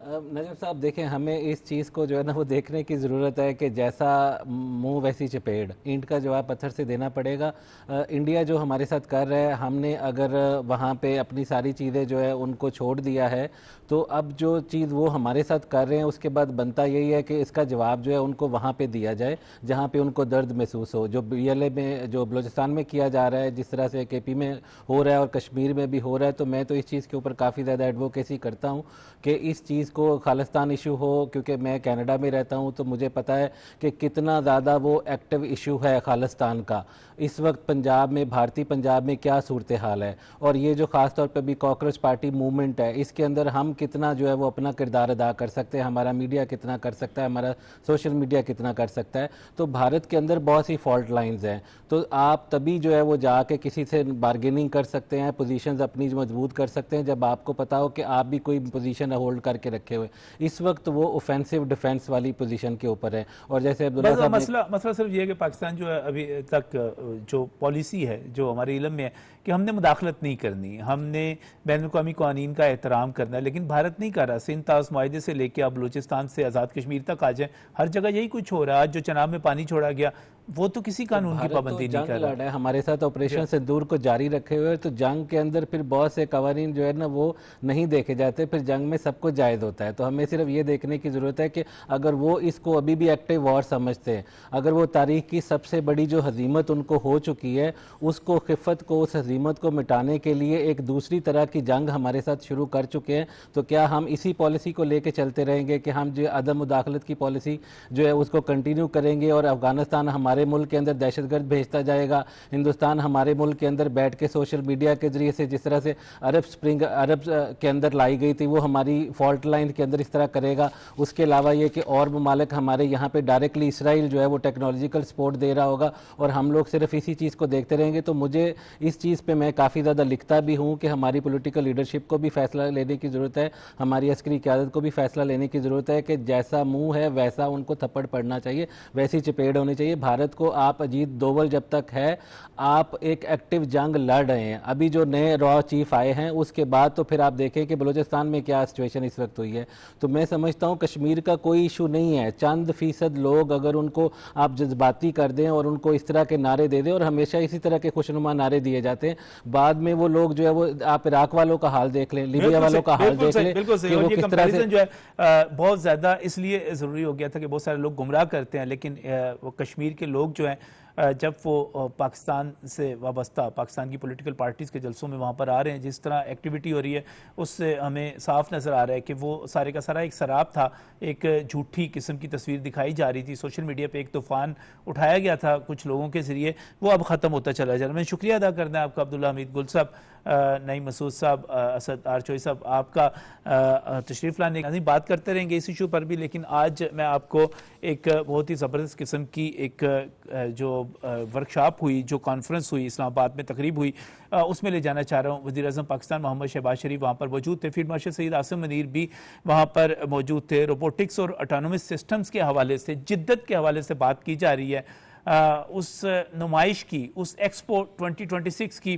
نجم صاحب دیکھیں، ہمیں اس چیز کو جو ہے نا وہ دیکھنے کی ضرورت ہے کہ جیسا منہ ویسی چپیڑ، اینٹ کا جواب پتھر سے دینا پڑے گا۔ انڈیا جو ہمارے ساتھ کر رہا ہے، ہم نے اگر وہاں پہ اپنی ساری چیزیں جو ہے ان کو چھوڑ دیا ہے تو اب جو چیز وہ ہمارے ساتھ کر رہے ہیں اس کے بعد بنتا یہی ہے کہ اس کا جواب جو ہے ان کو وہاں پہ دیا جائے جہاں پہ ان کو درد محسوس ہو۔ جو BLA میں، جو بلوچستان میں کیا جا رہا ہے، جس طرح سے KP میں ہو رہا ہے اور کشمیر میں بھی ہو رہا ہے، تو میں تو اس چیز کے اوپر کافی زیادہ ایڈووکیسی کرتا ہوں کہ اس چیز چیز کو خالستان ایشو ہو، کیونکہ میں کینیڈا میں رہتا ہوں تو مجھے پتہ ہے کہ کتنا زیادہ وہ ایکٹیو ایشو ہے خالستان کا اس وقت پنجاب میں، بھارتی پنجاب میں کیا صورتحال ہے، اور یہ جو خاص طور پہ بھی کاکروچ پارٹی موومنٹ ہے، اس کے اندر ہم کتنا جو ہے وہ اپنا کردار ادا کر سکتے ہیں، ہمارا میڈیا کتنا کر سکتا ہے، ہمارا سوشل میڈیا کتنا کر سکتا ہے. تو بھارت کے اندر بہت سی فالٹ لائنز ہیں. تو آپ تبھی جو ہے وہ جا کے کسی سے بارگیننگ کر سکتے ہیں، پوزیشنز اپنی مضبوط کر سکتے ہیں جب آپ کو پتا ہو کہ آپ بھی کوئی پوزیشن ہولڈ کر کے رکھے ہوئے. اس وقت وہ اوفینسو ڈیفینس والی پوزیشن کے اوپر ہے. اور جیسے عبداللہ صاحب مسئلہ صرف یہ ہے کہ پاکستان جو ہے ابھی تک جو پالیسی ہے جو ہمارے علم میں ہے کہ ہم نے مداخلت نہیں کرنی، ہم نے بین الاقوامی قوانین کا احترام کرنا ہے، لیکن بھارت نہیں کر رہا. سندھ طاس معاہدے سے لے کے اب بلوچستان سے آزاد کشمیر تک آ جائیں، ہر جگہ یہی کچھ ہو رہا ہے. آج جو چناب میں پانی چھوڑا گیا وہ تو کسی قانون کی پابندی نہیں کر رہا. ہے ہمارے ساتھ آپریشن سندور کو جاری رکھے ہوئے، تو جنگ کے اندر پھر بہت سے قوانین جو ہے نا وہ نہیں دیکھے جاتے، پھر جنگ میں سب کو جائز ہوتا ہے. تو ہمیں صرف یہ دیکھنے کی ضرورت ہے کہ اگر وہ اس کو ابھی بھی ایکٹیو وار سمجھتے ہیں، اگر وہ تاریخ کی سب سے بڑی جو ہزیمت ان کو ہو چکی ہے اس کو خفت کو، اس ہزیمت کو مٹانے کے لیے ایک دوسری طرح کی جنگ ہمارے ساتھ شروع کر چکے ہیں، تو کیا ہم اسی پالیسی کو لے کے چلتے رہیں گے کہ ہم جو عدم مداخلت کی پالیسی جو ہے اس کو کنٹینیو کریں گے، اور افغانستان ہمارے ملک کے اندر دہشت گرد بھیجتا جائے گا، ہندوستان ہمارے ملک کے اندر بیٹھ کے سوشل میڈیا کے ذریعے سے جس طرح سے عرب سپرنگ عرب کے اندر لائی گئی تھی وہ ہماری فالٹ لائن کے اندر اس طرح کرے گا. اس کے علاوہ یہ کہ اور ممالک ہمارے یہاں پہ ڈائریکٹلی اسرائیل جو ہے وہ ٹیکنالوجیکل سپورٹ دے رہا ہوگا اور ہم لوگ صرف اسی چیز کو دیکھتے رہیں گے. تو مجھے اس چیز پہ میں کافی زیادہ لکھتا بھی ہوں کہ ہماری پولیٹیکل لیڈرشپ کو بھی فیصلہ لینے کی ضرورت ہے، ہماری عسکری قیادت کو بھی فیصلہ لینے کی ضرورت ہے کہ جیسا منہ ہے ویسا ان کو تھپڑ پڑنا چاہیے، ویسی چپیڑ ہونی چاہیے. بھارت کو آپ اجیت دوول جب تک ہے آپ ایک ایکٹیو جنگ لڑ رہے ہیں. ابھی جو نئے را چیف آئے ہیں اس کے بعد تو پھر آپ دیکھیں کہ بلوچستان میں کیا سچویشن اس وقت ہوئی ہے. تو میں سمجھتا ہوں کشمیر کا کوئی ایشو نہیں ہے. چند فیصد لوگ اگر ان کو آپ جذباتی کر دیں اور ان کو اس طرح کے نعرے دے دیں، اور ہمیشہ اسی طرح کے خوشنما نعرے دیے جاتے ہیں، بعد میں وہ لوگ جو ہے وہ آپ عراق والوں کا حال دیکھ لیں، لیبیا والوں کا حال دیکھ لیں کہ وہ کس طرح سے جو ہے بہت زیادہ اس لیے ضروری ہو گیا تھا کہ بہت سارے لوگ گمراہ کرتے ہیں، لیکن وہ کشمیر کے لوگ جو ہیں جب وہ پاکستان سے وابستہ پاکستان کی پولیٹیکل پارٹیز کے جلسوں میں وہاں پر آ رہے ہیں، جس طرح ایکٹیویٹی ہو رہی ہے اس سے ہمیں صاف نظر آ رہا ہے کہ وہ سارے کا سارا ایک سراب تھا، ایک جھوٹی قسم کی تصویر دکھائی جا رہی تھی. سوشل میڈیا پہ ایک طوفان اٹھایا گیا تھا کچھ لوگوں کے ذریعے، وہ اب ختم ہوتا چلا جا رہا ہے. میں شکریہ ادا کرنا ہے آپ کا عبداللہ حمید گل صاحب، نعیم مسعود صاحب، اسد آرچوئی صاحب، آپ کا تشریف لانے کا. بات کرتے رہیں گے اس ایشو پر بھی، لیکن آج میں آپ کو ایک بہت ہی زبردست قسم کی ایک جو ورکشاپ ہوئی، جو کانفرنس ہوئی اسلام آباد میں، تقریب ہوئی، اس میں لے جانا چاہ رہا ہوں. وزیر اعظم پاکستان محمد شہباز شریف وہاں پر موجود تھے، فیلڈ مارشل سید عاصم منیر بھی وہاں پر موجود تھے. روبوٹکس اور آٹونومس سسٹمز کے حوالے سے، جدت کے حوالے سے بات کی جا رہی ہے. اس نمائش کی، اس ایکسپو 2026 کی،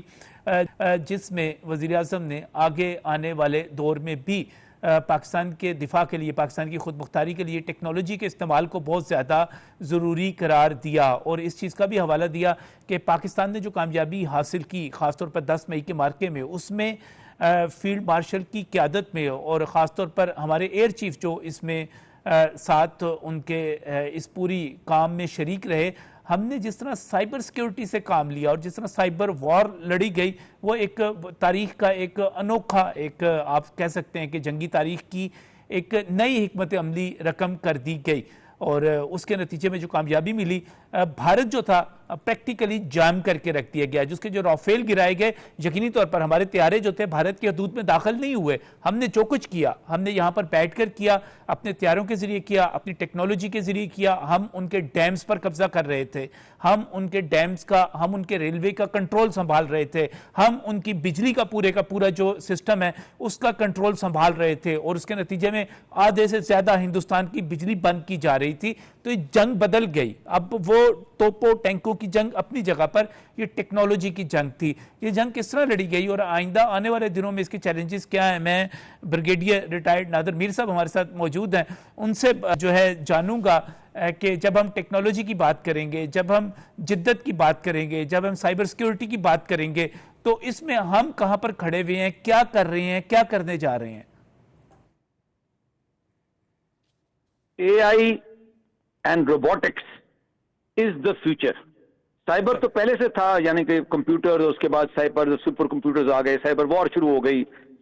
جس میں وزیر اعظم نے آگے آنے والے دور میں بھی پاکستان کے دفاع کے لیے، پاکستان کی خود مختاری کے لیے ٹیکنالوجی کے استعمال کو بہت زیادہ ضروری قرار دیا، اور اس چیز کا بھی حوالہ دیا کہ پاکستان نے جو کامیابی حاصل کی خاص طور پر 10 مئی کے مارکے میں، اس میں فیلڈ مارشل کی قیادت میں، اور خاص طور پر ہمارے ایئر چیف جو اس میں ساتھ ان کے اس پوری کام میں شریک رہے. ہم نے جس طرح سائبر سیکیورٹی سے کام لیا اور جس طرح سائبر وار لڑی گئی، وہ ایک تاریخ کا ایک انوکھا، ایک آپ کہہ سکتے ہیں کہ جنگی تاریخ کی ایک نئی حکمت عملی رقم کر دی گئی، اور اس کے نتیجے میں جو کامیابی ملی، بھارت جو تھا پریکٹیکلی جام کر کے رکھ دیا گیا. جس کے جو رافیل گرائے گئے، یقینی طور پر ہمارے طیارے جو تھے بھارت کی حدود میں داخل نہیں ہوئے. ہم نے جو کچھ کیا، ہم نے یہاں پر بیٹھ کر کیا، اپنے طیاروں کے ذریعے کیا، اپنی ٹیکنالوجی کے ذریعے کیا. ہم ان کے ڈیمز پر قبضہ کر رہے تھے، ہم ان کے ڈیمز کا، ہم ان کے ریلوے کا کنٹرول سنبھال رہے تھے، ہم ان کی بجلی کا پورا جو سسٹم ہے اس کا کنٹرول سنبھال رہے تھے، اور اس کے نتیجے میں آدھے سے زیادہ ہندوستان کی بجلی بند کی جا رہی تھی. تو یہ جنگ بدل گئی. اب وہ توپوں ٹینکوں کی جنگ اپنی جگہ پر، یہ ٹیکنالوجی کی جنگ تھی. یہ جنگ کس طرح لڑی گئی اور آئندہ آنے والے دنوں میں اس کے چیلنجز کیا ہیں؟ میں بریگیڈیئر ریٹائرڈ نادر میر صاحب ہمارے ساتھ موجود ہیں، ان سے جو ہے جانوں گا کہ جب ہم ٹیکنالوجی کی بات کریں گے، جب ہم جدت کی بات کریں گے، جب ہم سائبر سیکیورٹی کی بات کریں گے، تو اس میں ہم کہاں پر کھڑے ہوئے ہیں، کیا کر رہے ہیں، کیا کرنے جا رہے ہیں؟ AI and robotics is the future. Cyber تو پہلے سے تھا، یعنی کہ کمپیوٹر، اس کے بعد سائبر سپر کمپیوٹرز آ گئے، سائبر وار شروع ہو گئی،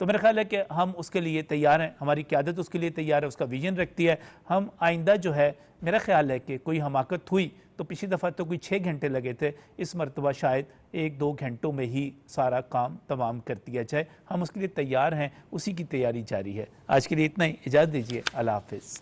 تو میرا خیال ہے کہ ہم اس کے لیے تیار ہیں, ہماری قیادت اس کے لیے تیار ہے, اس کا ویژن رکھتی ہے. ہم آئندہ جو ہے میرا خیال ہے کہ کوئی حماقت ہوئی تو پچھلی دفعہ تو کوئی 6 گھنٹے لگے تھے, اس مرتبہ شاید 1-2 گھنٹوں میں ہی سارا کام تمام کر دیا جائے. ہم اس کے لیے تیار ہیں, اسی کی تیاری جاری ہے. آج کے لیے اتنا ہی, اجازت دیجیے, اللہ حافظ.